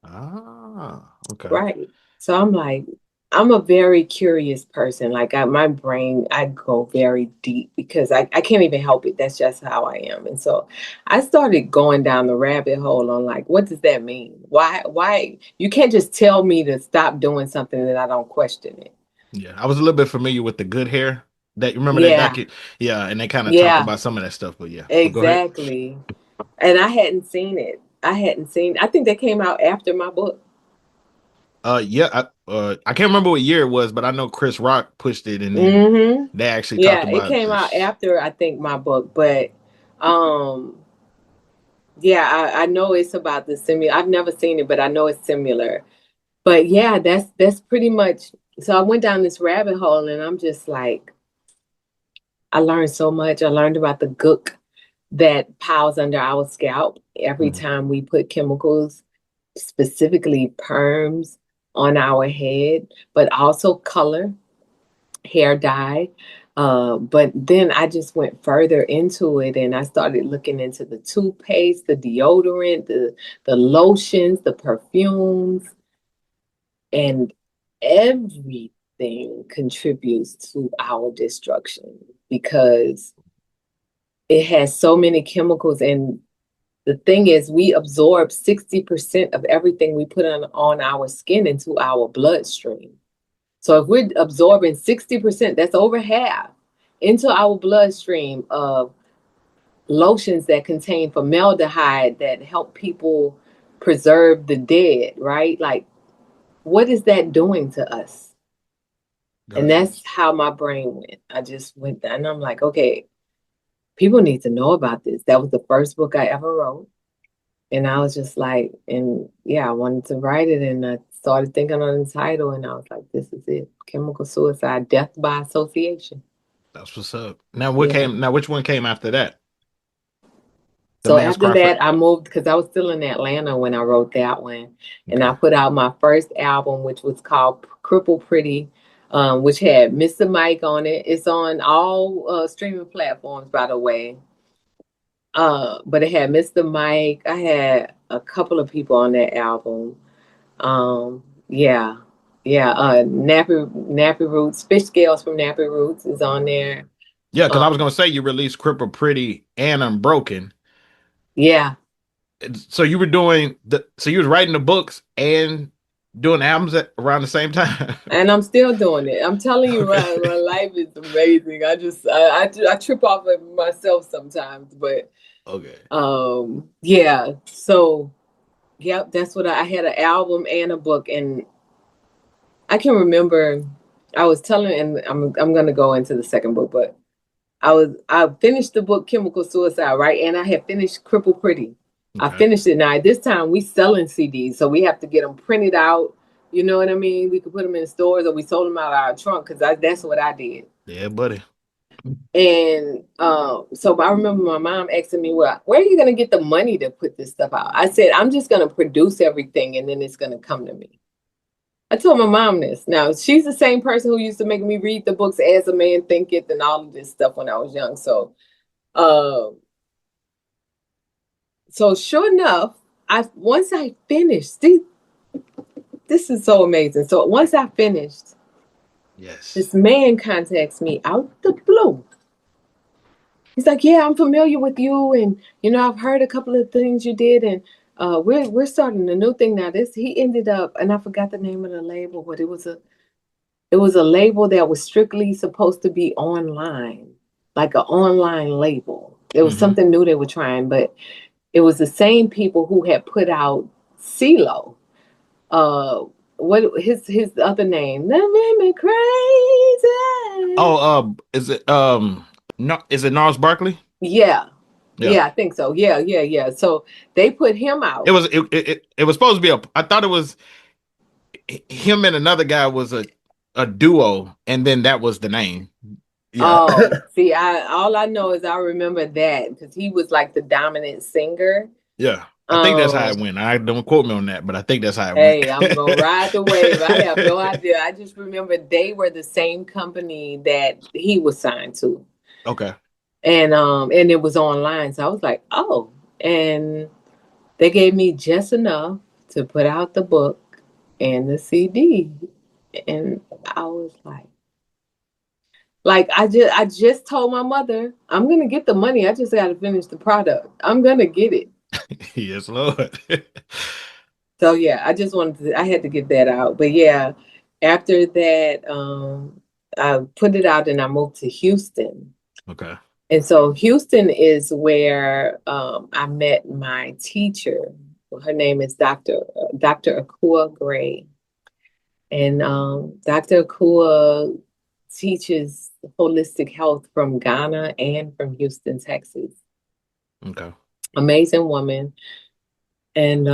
Ah, okay. Right. So I'm like, I'm a very curious person. Like my brain, I go very deep because I can't even help it. That's just how I am. And so I started going down the rabbit hole on like, what does that mean? Why you can't just tell me to stop doing something and I don't question it. Yeah, I was a little bit familiar with the good hair. That you remember that Yeah. docu? Yeah, and they kind of talk Yeah, about some of that stuff. But yeah, but go ahead. exactly. And I hadn't seen it. I think they came out after my book. Yeah, I can't remember what year it was, but I know Chris Rock pushed it, and then Mm-hmm. they actually talked Yeah, it about came out this. after I think my book, but um yeah, I know it's about the similar. I've never seen it, but I know it's similar. But yeah, that's pretty much. So I went down this rabbit hole, and I'm just like, I learned so much. I learned about the gook that piles under our scalp every Mhm. time we put chemicals, specifically perms, on our head, but also color, hair dye. But then I just went further into it and I started looking into the toothpaste, the deodorant, the lotions, the perfumes, and everything contributes to our destruction. because it has so many chemicals. And the thing is, we absorb 60% of everything we put on our skin into our bloodstream. So if we're absorbing 60%, that's over half, into our bloodstream of lotions that contain formaldehyde that help people preserve the dead, right? Like, what is that doing to us? Gotcha. And that's how my brain went. I just went there, and I'm like, okay, people need to know about this. That was the first book I ever wrote. And I was just like, and yeah, I wanted to write it, and I started thinking on the title, and I was like, this is it. Chemical suicide, death by association. That's what's up. Now what Yeah. came? Now which one came after that? The So Man's after Cry for- that, I moved because I was still in Atlanta when I wrote that one. And I Okay. put out my first album, which was called Crippled Pretty, which had Mr. Mike on it. It's on all streaming platforms, by the way. But it had Mr. Mike. I had a couple of people on that album. Yeah. Yeah. Nappy Roots, Fish Scales from Nappy Roots is on there. Yeah, because I was gonna say you released Crippled Pretty and Unbroken. Yeah. So you were doing so you was writing the books and doing albums around the same time. And I'm still doing it. I'm telling you, Okay. my life is amazing. I trip off of myself sometimes, but Okay. yeah. So yep, that's what I had, an album and a book. And I can remember I was telling, and I'm gonna go into the second book, but I finished the book Chemical Suicide, right? And I had finished Crippled Pretty. I Okay. finished it. Now at this time we selling CDs, so we have to get them printed out. You know what I mean? We could put them in stores, or we sold them out of our trunk, because that's what I did. Yeah, buddy. And so I remember my mom asking me, well, where are you going to get the money to put this stuff out? I said, I'm just going to produce everything, and then it's going to come to me. I told my mom this. Now, she's the same person who used to make me read the books As a Man Thinketh and all of this stuff when I was young. So sure enough, once I finished, this is so amazing. So once I finished, Yes. this man contacts me out the blue. He's like, yeah, I'm familiar with you, and I've heard a couple of things you did, and we're starting a new thing now. He ended up, and I forgot the name of the label, but it was a label that was strictly supposed to be online, like an online label. It was something new they were trying, but it was the same people who had put out CeeLo. What his other name? That made me crazy. Oh, is it no? Is it Gnarls Barkley? Yeah. Yeah. Yeah, I think so. Yeah. So they put him out. It was supposed to be I thought it was him and another guy was a duo, and then that was the name. Yeah. Oh, see, all I know is I remember that because he was like the dominant singer. Yeah. I think that's how it went. I don't quote me on that, but I think that's how it went. Hey, I'm gonna ride the wave. I have no idea. I just remember they were the same company that he was signed to. Okay. And it was online. So I was like, oh. And they gave me just enough to put out the book and the CD. And I was like I just told my mother, I'm gonna get the money. I just gotta finish the product. I'm gonna get it. Yes, Lord. So yeah, I had to get that out. But yeah, after that, I put it out and I moved to Houston. Okay. And so Houston is where I met my teacher. Her name is Dr. Akua Gray. And Dr. Akua teaches holistic health from Ghana and from Houston, Texas. Okay. Amazing woman. And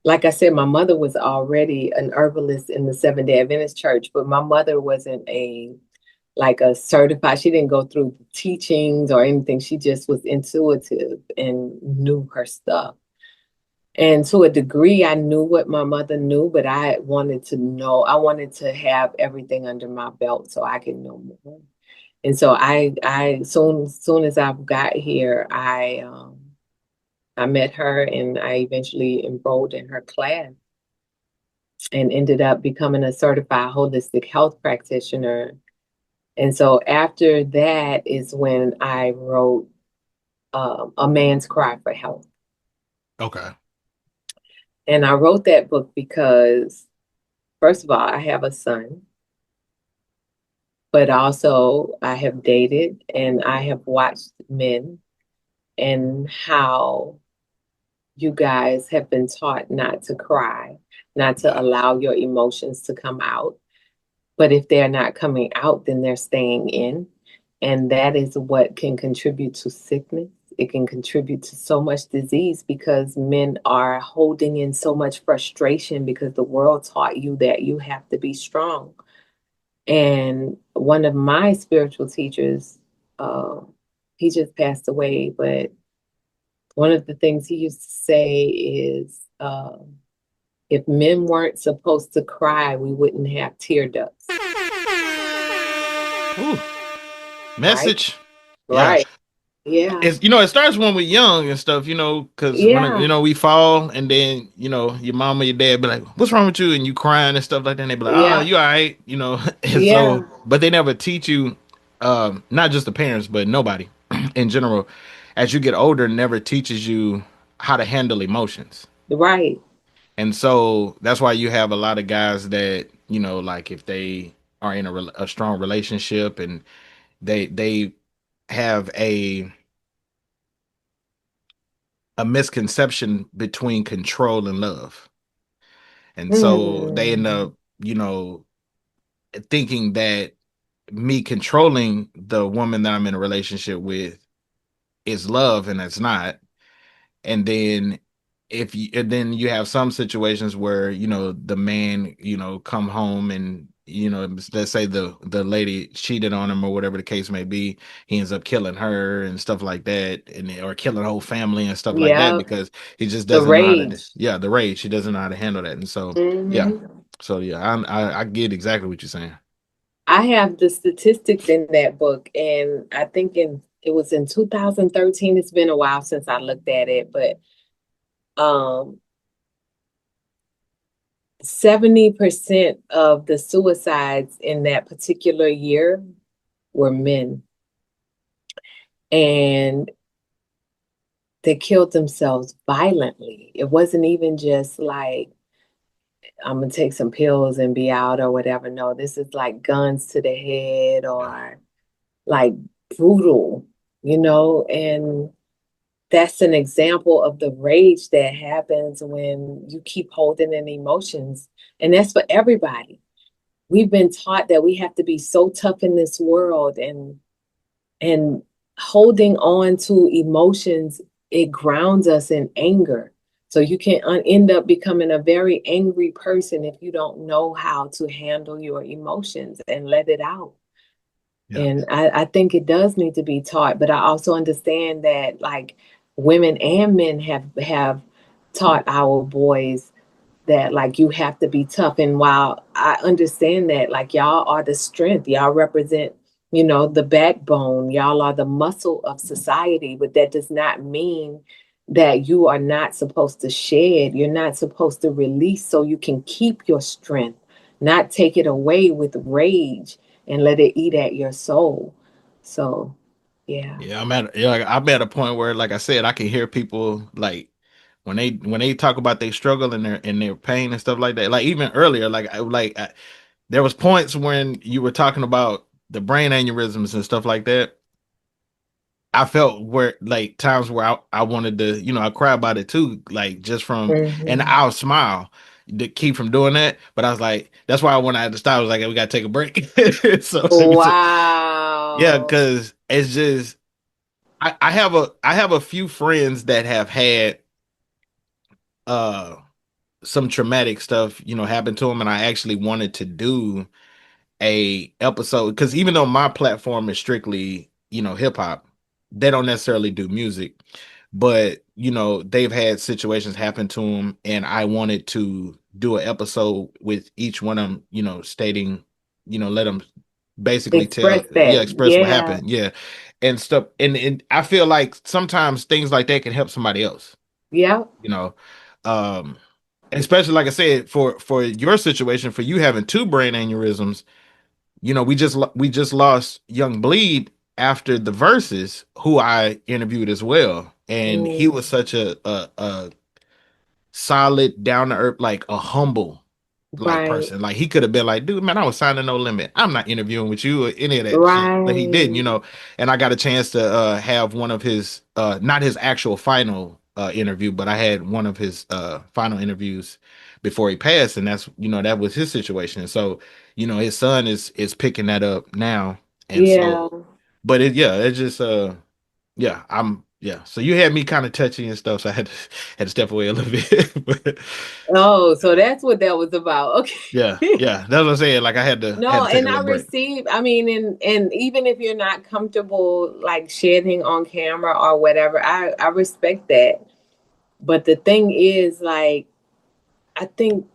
like I said, my mother was already an herbalist in the Seventh-day Adventist Church, but my mother wasn't a certified. She didn't go through the teachings or anything. She just was intuitive and knew her stuff. And to a degree, I knew what my mother knew, but I wanted to know. I wanted to have everything under my belt so I could know more. And so I soon as I got here, I met her, and I eventually enrolled in her class and ended up becoming a certified holistic health practitioner. And so after that is when I wrote A Man's Cry for Help. Okay. And I wrote that book because, first of all, I have a son, but also I have dated and I have watched men and how you guys have been taught not to cry, not to allow your emotions to come out. But if they're not coming out, then they're staying in. And that is what can contribute to sickness. It can contribute to so much disease because men are holding in so much frustration because the world taught you that you have to be strong. And one of my spiritual teachers, he just passed away, but one of the things he used to say is, if men weren't supposed to cry, we wouldn't have tear ducts. Ooh. Message. Yeah. Right. Yeah. It's, it starts when we're young and stuff, because Yeah. when we fall, and then your mom or your dad be like, "What's wrong with you?" and you crying and stuff like that. And they be like, "Oh, Yeah. you all right?" And Yeah. so, but they never teach you, not just the parents, but nobody in general, as you get older, never teaches you how to handle emotions. Right. And so that's why you have a lot of guys that, like if they are in a strong relationship and they have a misconception between control and love. And so they end Mm. up, thinking that me controlling the woman that I'm in a relationship with is love, and it's not. And then and then you have some situations where the man come home and let's say the lady cheated on him or whatever the case may be, he ends up killing her and stuff like that, and or killing the whole family and stuff like that Yeah. because he just The doesn't know how to, rage. yeah, the rage, he doesn't know how to handle that. And so yeah, Hmm. so yeah, I get exactly what you're saying. I have the statistics in that book, and I think it was in 2013. It's been a while since I looked at it, but 70% of the suicides in that particular year were men. And they killed themselves violently. It wasn't even just like, I'm gonna take some pills and be out or whatever. No, this is like guns to the head Yeah. or like brutal, and that's an example of the rage that happens when you keep holding in emotions. And that's for everybody. We've been taught that we have to be so tough in this world, and holding on to emotions, it grounds us in anger. So you can end up becoming a very angry person if you don't know how to handle your emotions and let it out. Yeah. And I think it does need to be taught, but I also understand that like women and men have taught our boys that like you have to be tough. And while I understand that, like y'all are the strength, y'all represent, the backbone, y'all are the muscle of society, but that does not mean that you are not supposed to shed. You're not supposed to release so you can keep your strength, not take it away with rage and let it eat at your soul. So, yeah. Yeah, I'm at a point where, like I said, I can hear people like when they talk about their struggle and their pain and stuff like that. Like even earlier, there was points when you were talking about the brain aneurysms and stuff like that. I felt where like times where I wanted to, I cry about it too, like just from, and Mhm. I'll smile to keep from doing that. But I was like, that's why when I had to stop, I was like, we gotta take a break. So let me yeah, Wow. because it's just I have a few friends that have had uh some traumatic stuff, happen to them, and I actually wanted to do a episode because even though my platform is strictly, hip hop, they don't necessarily do music, but they've had situations happen to them, and I wanted to do an episode with each one of them, stating, let them basically tell, Express yeah, that. express what Yeah. happened, yeah, and stuff, and I feel like sometimes things like that can help somebody else, Yeah. you know, um, especially like I said, for your situation, for you having two brain aneurysms, you know, we just lost Young Bleed after the verses, who I interviewed as well, and he was such a solid, down to earth, like a humble like Right, person. Like he could have been like, dude, man, I was signing No Limit. I'm not interviewing with you or any of that shit. But he didn't, right. you know. And I got a chance to have one of his not his actual final interview, but I had one of his final interviews before he passed, and that's, you know, that was his situation. So, you know, his son is picking that up now. And Yeah. so, but it, yeah, it's just yeah, yeah. So you had me kind of touchy and stuff, so I had to step away a little bit. But Oh, so that's what that was about. yeah, Okay. yeah, that's what I'm saying. Like I had No, to take and a I little break. receive, I mean, and even if you're not comfortable like shedding on camera or whatever, I respect that. But the thing is, like, I think,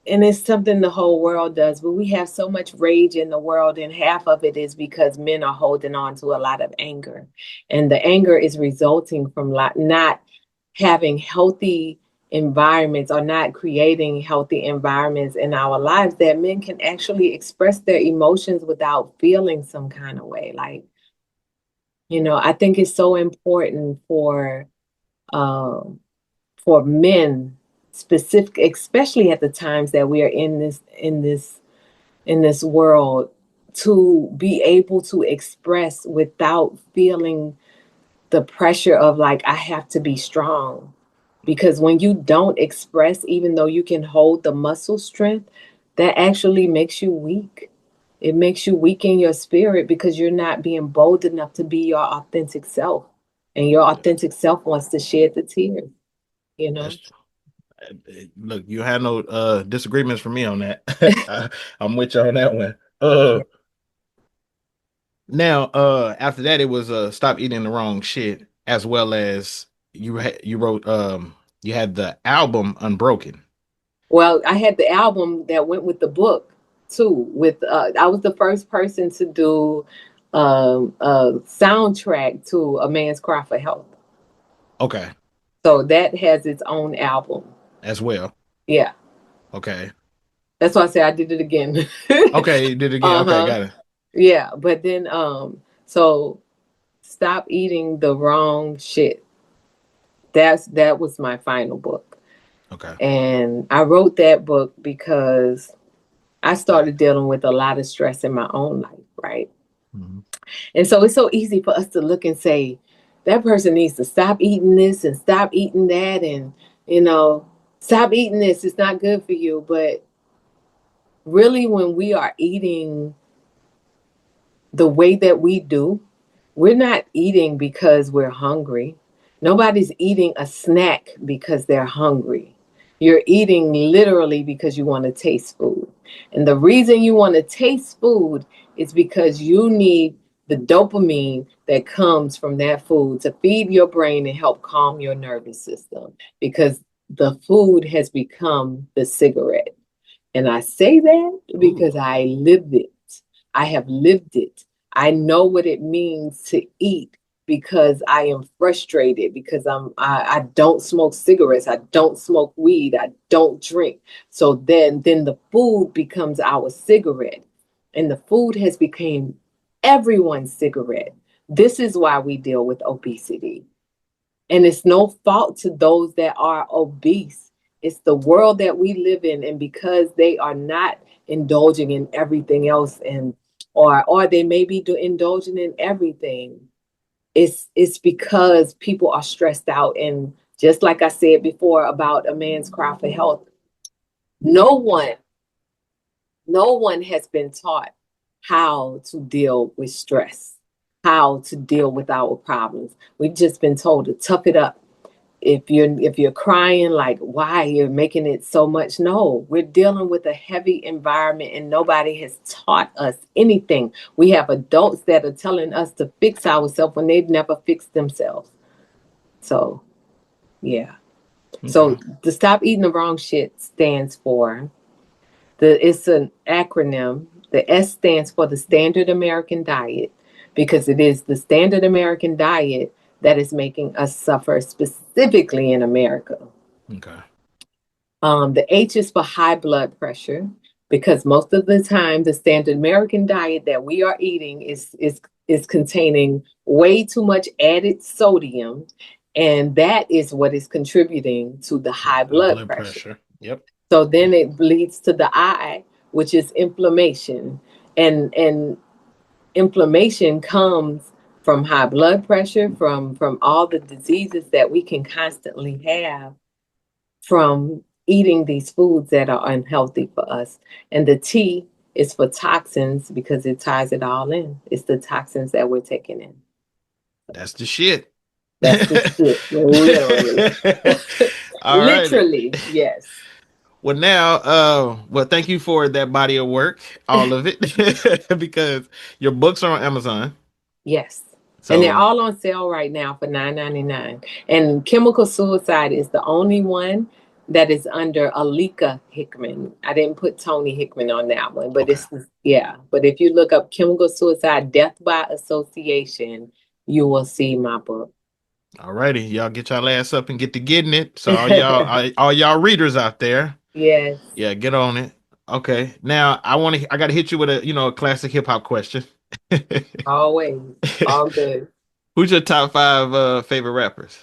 and it's something the whole world does, but we have so much rage in the world, and half of it is because men are holding on to a lot of anger. And the anger is resulting from not having healthy environments or not creating healthy environments in our lives that men can actually express their emotions without feeling some kind of way. Like, I think it's so important um, for men specific, especially at the times that we are in this world, to be able to express without feeling the pressure of like, I have to be strong. Because when you don't express, even though you can hold the muscle strength, that actually makes you weak. It makes you weak in your spirit because you're not being bold enough to be your authentic self. And your Yeah, authentic self wants to shed the tears, you know? that's look. You had no disagreements from me on that. I'm with you on that one. Now after that, it was stop eating the wrong shit, as well as you wrote you had the album Unbroken. Well, I had the album that went with the book too. With I was the first person to do a soundtrack to A Man's Cry for Help. Okay, So that has its own album. as well. Yeah, Okay, that's why I say I did it again. okay, you did it again. Okay, Uh-huh. got it. Yeah, but then so stop eating the wrong shit. That was my final book. Okay. And I wrote that book because I started dealing with a lot of stress in my own life, right? Mhm. And so it's so easy for us to look and say, that person needs to stop eating this and stop eating that, and, stop eating this. It's not good for you. But really, when we are eating the way that we do, we're not eating because we're hungry. Nobody's eating a snack because they're hungry. You're eating literally because you want to taste food. And the reason you want to taste food is because you need the dopamine that comes from that food to feed your brain and help calm your nervous system, because the food has become the cigarette. And I say that Ooh. because I lived it. I have lived it. I know what it means to eat because I am frustrated, because I don't smoke cigarettes, I don't smoke weed, I don't drink. So then the food becomes our cigarette. And the food has become everyone's cigarette. This is why we deal with obesity. And it's no fault to those that are obese. It's the world that we live in. And because they are not indulging in everything else, and or they may be indulging in everything, it's because people are stressed out. And just like I said before about A Man's Cry for Health, no one, no one has been taught how to deal with stress, how to deal with our problems. We've just been told to tough it up. If you're crying, like, why you're making it so much? No, we're dealing with a heavy environment, and nobody has taught us anything. We have adults that are telling us to fix ourselves when they've never fixed themselves. So yeah. Okay. So the Stop Eating the Wrong Shit stands for it's an acronym. The S stands for the Standard American Diet, because it is the standard American diet that is making us suffer, specifically in America. Okay. The H is for high blood pressure. because most of the time the standard American diet that we are eating is containing way too much added sodium, and that is what is contributing to the high blood pressure. Yep. So then it leads to the eye, which is inflammation, and inflammation comes from high blood pressure, from all the diseases that we can constantly have from eating these foods that are unhealthy for us. And the T is for toxins because it ties it all in. It's the toxins that we're taking in. That's the shit. That's the shit, literally. Literally, yes. Well, now, thank you for that body of work, all of it, because your books are on Amazon. Yes. So, and they're all on sale right now for $9.99. And Chemical Suicide is the only one that is under Alika Hickman. I didn't put Toni Hickman on that one, but but if you look up Chemical Suicide, Death by Association, you will see my book. All righty, y'all get y'all ass up and get to getting it. So all y'all readers out there. Yes. Yeah, get on it. Okay. Now I gotta hit you with a classic hip hop question. Always. All good. Who's your top 5 favorite rappers?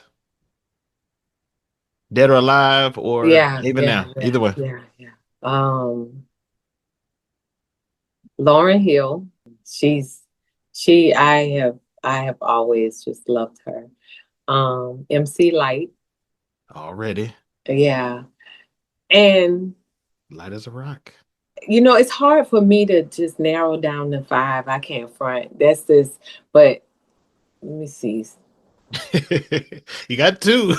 Dead or alive, or even now? Either way. Yeah. Lauryn Hill. I have always just loved her. MC Light. Already. Yeah. And Light as a rock. It's hard for me to just narrow down to 5. I can't front. That's this, but let me see. You got 2.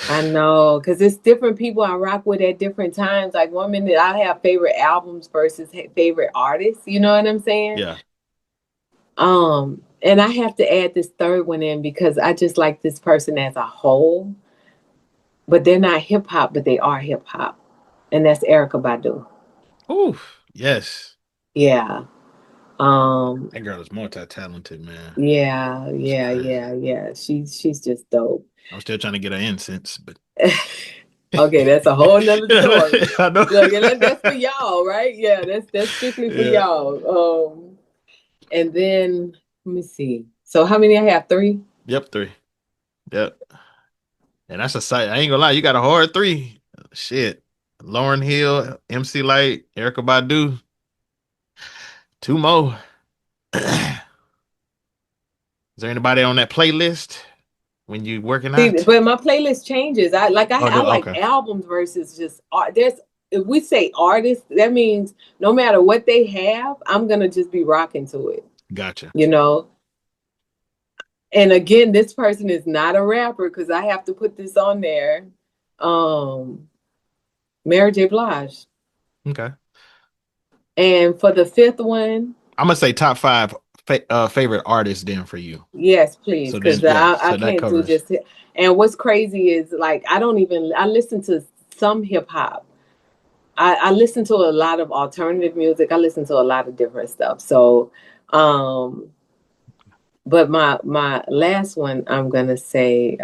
I know, because it's different people I rock with at different times. Like one minute I have favorite albums versus favorite artists. You know what I'm saying? Yeah. And I have to add this third one in because I just like this person as a whole. But they're not hip hop, but they are hip hop. And that's Erykah Badu. Ooh, yes. Yeah. That girl is multi-talented, man. Yeah. She's just dope. I'm still trying to get her incense, but okay, that's a whole nother story. I know. Look, that's for y'all, right? Yeah, that's strictly for y'all. And then let me see. So how many I have? 3? Yep, 3. Yep. And that's a sight. I ain't gonna lie, you got a hard 3. Shit. Lauryn Hill, MC Light, Erykah Badu. 2 more. Is there anybody on that playlist when you working out? But my playlist changes. I like albums versus just art. If we say artists, that means no matter what they have, I'm gonna just be rocking to it. Gotcha. And again, this person is not a rapper because I have to put this on there. Mary J. Blige. Okay. And for the 5th one, I'm gonna say top 5 favorite artists then for you. Yes, please, because I can't do just. And what's crazy is like I listen to some hip hop. I listen to a lot of alternative music. I listen to a lot of different stuff. So, but my last one, I'm gonna say.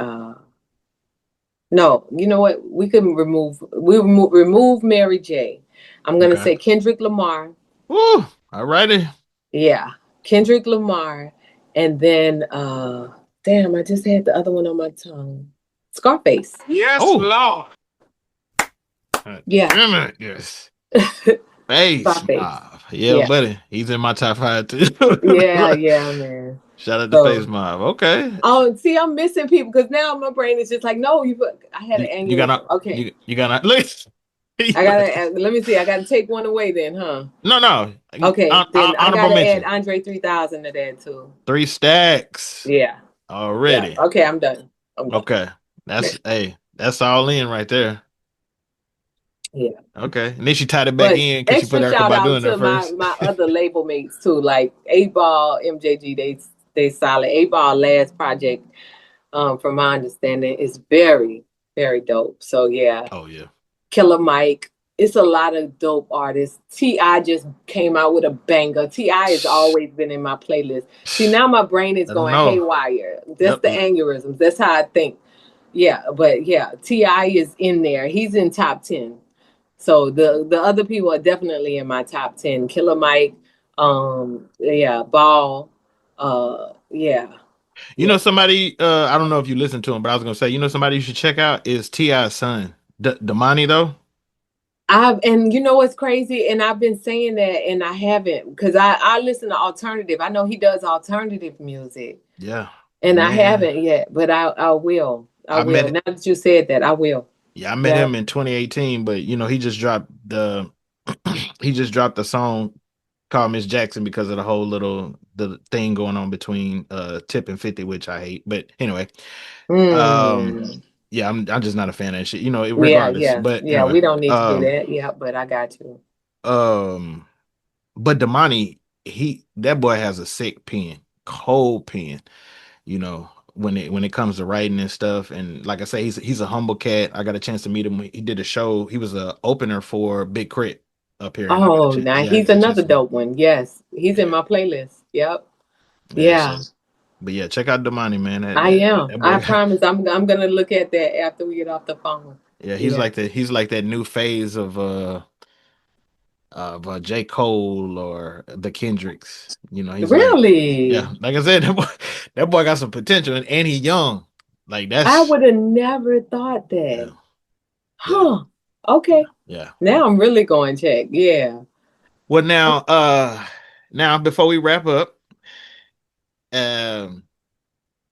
No, you know what? We can remove Mary J. I'm gonna say Kendrick Lamar. Woo! Alrighty. Yeah, Kendrick Lamar, and then damn, I just had the other one on my tongue. Scarface. Yes, Lord. Yeah. Damn it, yes. Hey, yeah, buddy. He's in my top 5 too. yeah, man. Shout out to Face Mob. Okay. Oh, see, I'm missing people because now my brain is just like, no, I had an aneurysm. You gotta, okay. You gotta listen. Let me see. I gotta take one away then, huh? No. Okay, then I gotta add Andre 3000 to that too. 3 stacks. Yeah. Already. Yeah. Okay, I'm done. Okay. That's all in right there. Yeah. Okay. And then she tied it back in because she put Erykah Badu in there first. My other label mates too, like 8Ball, MJG, they solid. 8Ball last project, from my understanding, is very, very dope. So yeah. Oh yeah. Killer Mike. It's a lot of dope artists. T.I. just came out with a banger. T.I. has always been in my playlist. See, now my brain is going haywire. That's the aneurysms. That's how I think. Yeah, but yeah, T.I. is in there. He's in top 10. So the other people are definitely in my top 10. Killer Mike, yeah, Ball, yeah. You know somebody, I don't know if you listen to him, but I was gonna say, you know somebody you should check out is T.I.'s son, Damani though. And you know what's crazy? And I've been saying that and I haven't, because I listen to alternative. I know he does alternative music. Yeah. And I Man. haven't yet, but I will. I will. Now that you said that, I will. Yeah, I met him in 2018, but you know, he just dropped the song called Miss Jackson because of the thing going on between Tip and 50, which I hate. But anyway, yeah, I'm just not a fan of that shit. You know, regardless. Yeah. But yeah, anyway, we don't need to do that. Yeah, but I got you. But Damani, that boy has a sick pen, cold pen. You know, when it comes to writing and stuff, and like I say, he's a humble cat. I got a chance to meet him. He did a show. He was a opener for Big Crit up here. Oh, now he's another dope one. Yes, he's in my playlist. Yep. Yeah. So, but yeah, check out Damani, man. I am. I promise. I'm gonna look at that after we get off the phone. Yeah, he's like that new phase of J. Cole or the Kendricks. You know, he's really, yeah. Like I said, that boy got some potential, and he young. Like I would have never thought that. Yeah. Huh. Okay. Yeah. Now I'm really going to check. Yeah. Well, now before we wrap up,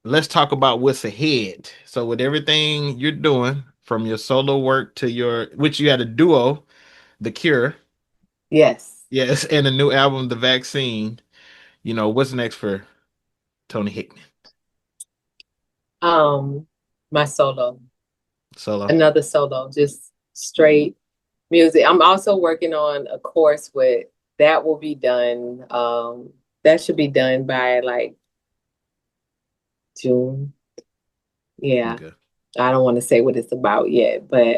let's talk about what's ahead. So with everything you're doing, from your solo work to which you had a duo, Tha Kure. Yes. Yes, and a new album, The Vaccine. You know, what's next for Toni Hickman? My solo. Another solo, just straight music. I'm also working on a course that will be done. That should be done by like June. Yeah. Okay. I don't want to say what it's about yet, but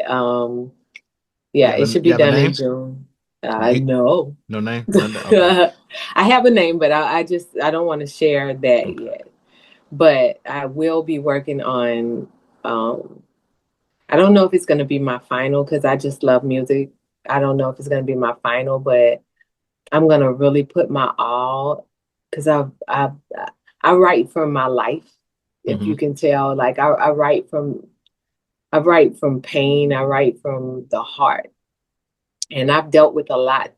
yeah, it should be done in June. No. No name? Okay. I have a name, but I don't want to share that yet. But I will be working on I don't know if it's going to be my final because I just love music. I don't know if it's going to be my final, but I'm going to really put my all, because I write from my life, if you can tell. Like I write from pain. I write from the heart. And I've dealt with a lot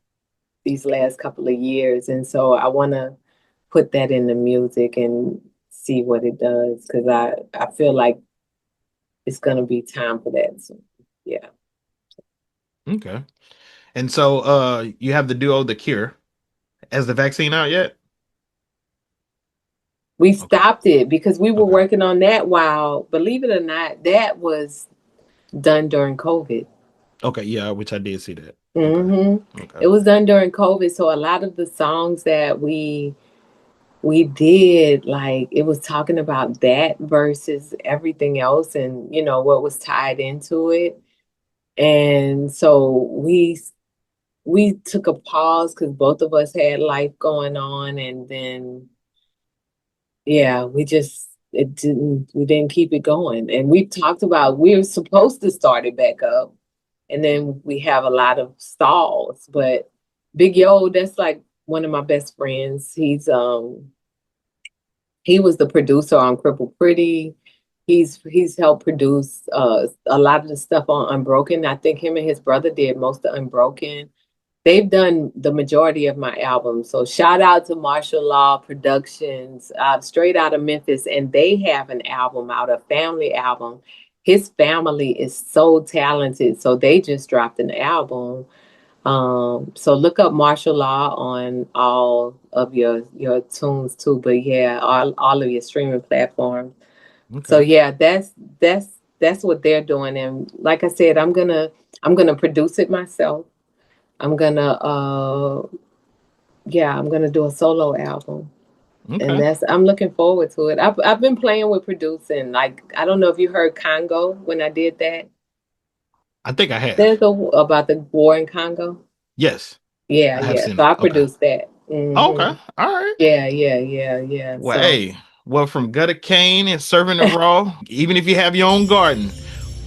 these last couple of years. And so I want to put that in the music and see what it does, because I feel like it's going to be time for that. So, yeah. Okay. And so you have the duo Tha Kure. Has the vaccine out yet? We stopped it because we were working on that while, believe it or not, that was done during COVID. Okay, yeah, which I did see that. Okay. It was done during COVID. So a lot of the songs that we did, like, it was talking about that versus everything else and, you know, what was tied into it. And so we took a pause because both of us had life going on, and then yeah, we didn't keep it going. And we talked about we were supposed to start it back up, and then we have a lot of stalls. But Big Yo, that's like one of my best friends. He was the producer on Crippled Pretty. He's helped produce a lot of the stuff on Unbroken. I think him and his brother did most of Unbroken. They've done the majority of my albums. So shout out to Martial Law Productions, straight out of Memphis. And they have an album out, a family album. His family is so talented. So they just dropped an album. So look up Martial Law on all of your tunes too. But yeah, all of your streaming platforms. Okay. So yeah, that's what they're doing. And like I said, I'm gonna produce it myself. I'm gonna do a solo album. Okay. And I'm looking forward to it. I've been playing with producing. Like, I don't know if you heard Congo when I did that. I think I have. There's about the war in Congo. Yes. Yeah. So I produced that. Okay. All right. Yeah. Well, hey, from Gutter Cane and CIRV'N IT RAW, even if you have your own garden,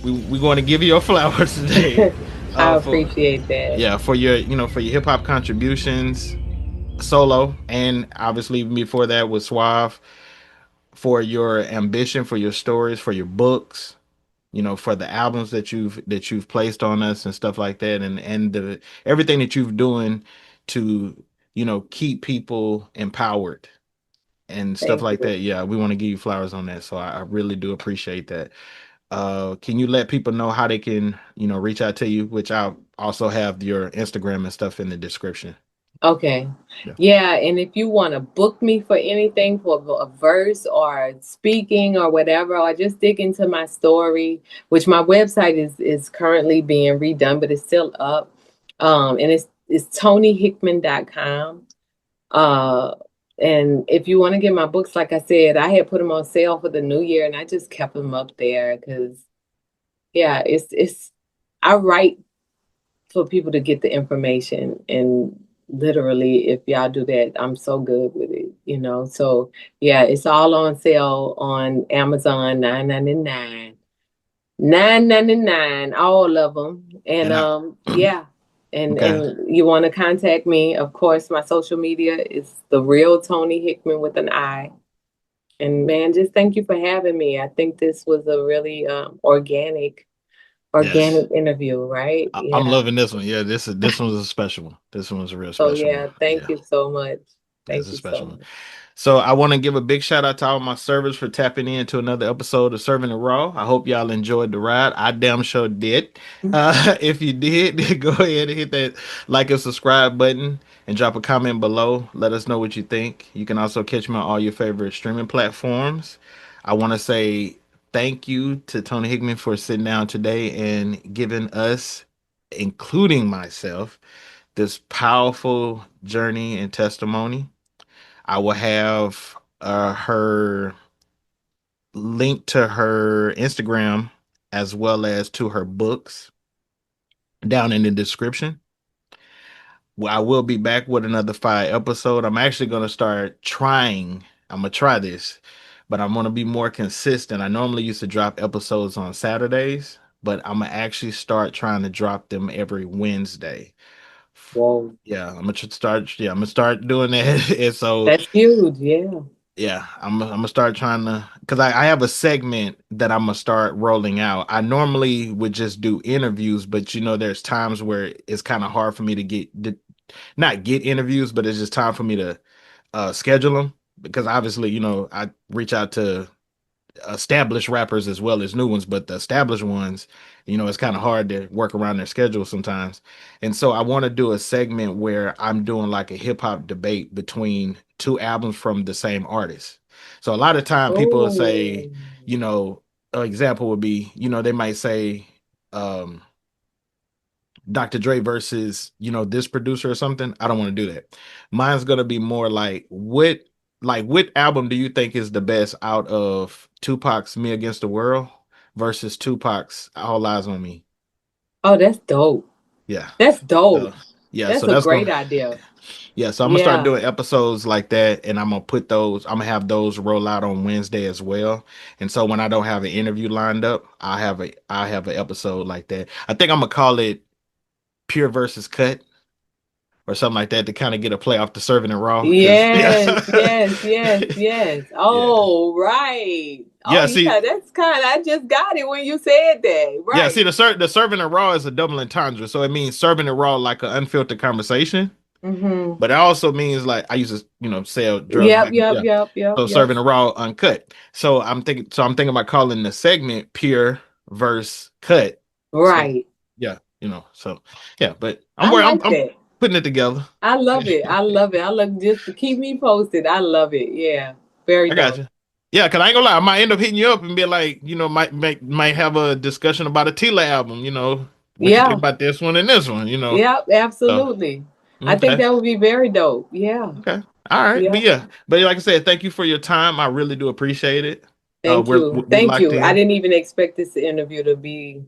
we're going to give you your flowers today. I For appreciate that. yeah, for your for your hip hop contributions solo, and obviously before that was Suave, for your ambition, for your stories, for your books, for the albums that you've placed on us and stuff like that, and the everything that you've doing to keep people empowered and stuff Thank like you. that. Yeah, we want to give you flowers on that. So I really do appreciate that. Can you let people know how they can, reach out to you? Which I'll also have your Instagram and stuff in the description. Okay. Yeah. Yeah, and if you want to book me for anything, for a verse or speaking or whatever, or just dig into my story, which my website is currently being redone, but it's still up. And it's tonihickman.com. Uh and if you want to get my books, like I said, I had put them on sale for the new year and I just kept them up there because yeah, it's I write for people to get the information, and literally if y'all do that, I'm so good with it. So yeah, it's all on sale on Amazon, 9.99, all of them. And And I yeah, and okay. you want to contact me, of course, my social media is the real Toni Hickman with an I. And man, just thank you for having me. I think this was a really Yes. organic interview, right? I'm Yeah. loving this one. Yeah, this one's a special one. This one's a real So special one. yeah, thank Yeah, you so much. it's Thank a you so special one. much. So I want to give a big shout out to all my servers for tapping into another episode of Serving the Raw. I hope y'all enjoyed the ride. I damn sure did. If you did, go ahead and hit that like and subscribe button and drop a comment below. Let us know what you think. You can also catch me on all your favorite streaming platforms. I want to say thank you to Toni Hickman for sitting down today and giving us, including myself, this powerful journey and testimony. I will have her link to her Instagram as well as to her books down in the description. Well, I will be back with another 5 episode. I'm actually going to start trying. I'm going to try this, but I'm going to be more consistent. I normally used to drop episodes on Saturdays, but I'm going to actually start trying to drop them every Wednesday. Whoa, Yeah, I'm going to start. Yeah, I'm going to start doing that. And so that's huge. Yeah. yeah, I'm gonna start trying to, because I have a segment that I'm gonna start rolling out. I normally would just do interviews, but there's times where it's kind of hard for me to not get interviews, but it's just time for me to schedule them because obviously, I reach out to established rappers as well as new ones, but the established ones, it's kind of hard to work around their schedule sometimes. And so I want to do a segment where I'm doing like a hip hop debate between two albums from the same artist. So a lot of time people will say, Oh, an example would be, they might say, um, Dr. Dre versus, this producer or something. I don't want to do that. Mine's gonna be more like what album do you think is the best out of Tupac's Me Against the World versus Tupac's All Eyes on Me? oh, that's dope. Yeah. That's So dope. yeah, so That's a that's great gonna idea. yeah, so I'm gonna start Yeah. doing episodes like that, and I'm gonna have those roll out on Wednesday as well. And so when I don't have an interview lined up, I have an episode like that. I think I'm gonna call it Pure versus Cut or something like that to kind of get a play off the Serving and Raw. Because yeah, Yes, yes, yes, yes. yeah, Oh, right. Oh, yeah. yeah, See, that's I just got it when you said that. yeah, see, Right. the Serving and Raw is a double entendre, so it means serving the raw like an unfiltered conversation, Mm-hmm. but it also means like I used to sell drugs Yep, back. yep, Yeah, yep, yep, so yep. serving the raw uncut. So I'm thinking about calling the segment Pure versus Cut. So Right. yeah, so yeah, but I'm I where I'm, like I'm that. putting it together. I love it. I love it. I love just to keep me posted. I love it. Yeah. Very I got dope. you. Yeah, cause I ain't gonna lie, I might end up hitting you up and be like, might have a discussion about a Tila album. What you think Yeah. about this one and this one. Yep, So absolutely. I think okay, that would be very dope. Yeah. okay, all right, but Yeah. yeah, but like I said, thank you for your time. I really do appreciate it. Thank you. We Thank locked you. I in. didn't even expect this interview to be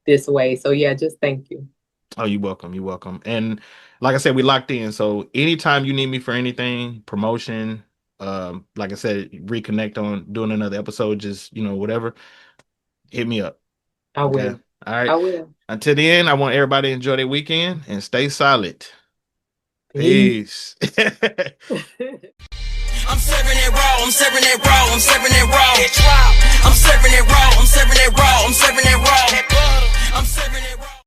this way. So yeah, just thank you. Oh, you're welcome. You're welcome. And like I said, we locked in. So anytime you need me for anything, promotion, like I said, reconnect on doing another episode, just whatever, hit me up. I Okay. will. All I right. will. Until then, I want everybody to enjoy their weekend and stay solid. Peace. I'm serving it raw, I'm serving it raw, I'm serving it raw. I'm serving it raw, I'm serving it raw, I'm serving it raw. I'm serving it raw.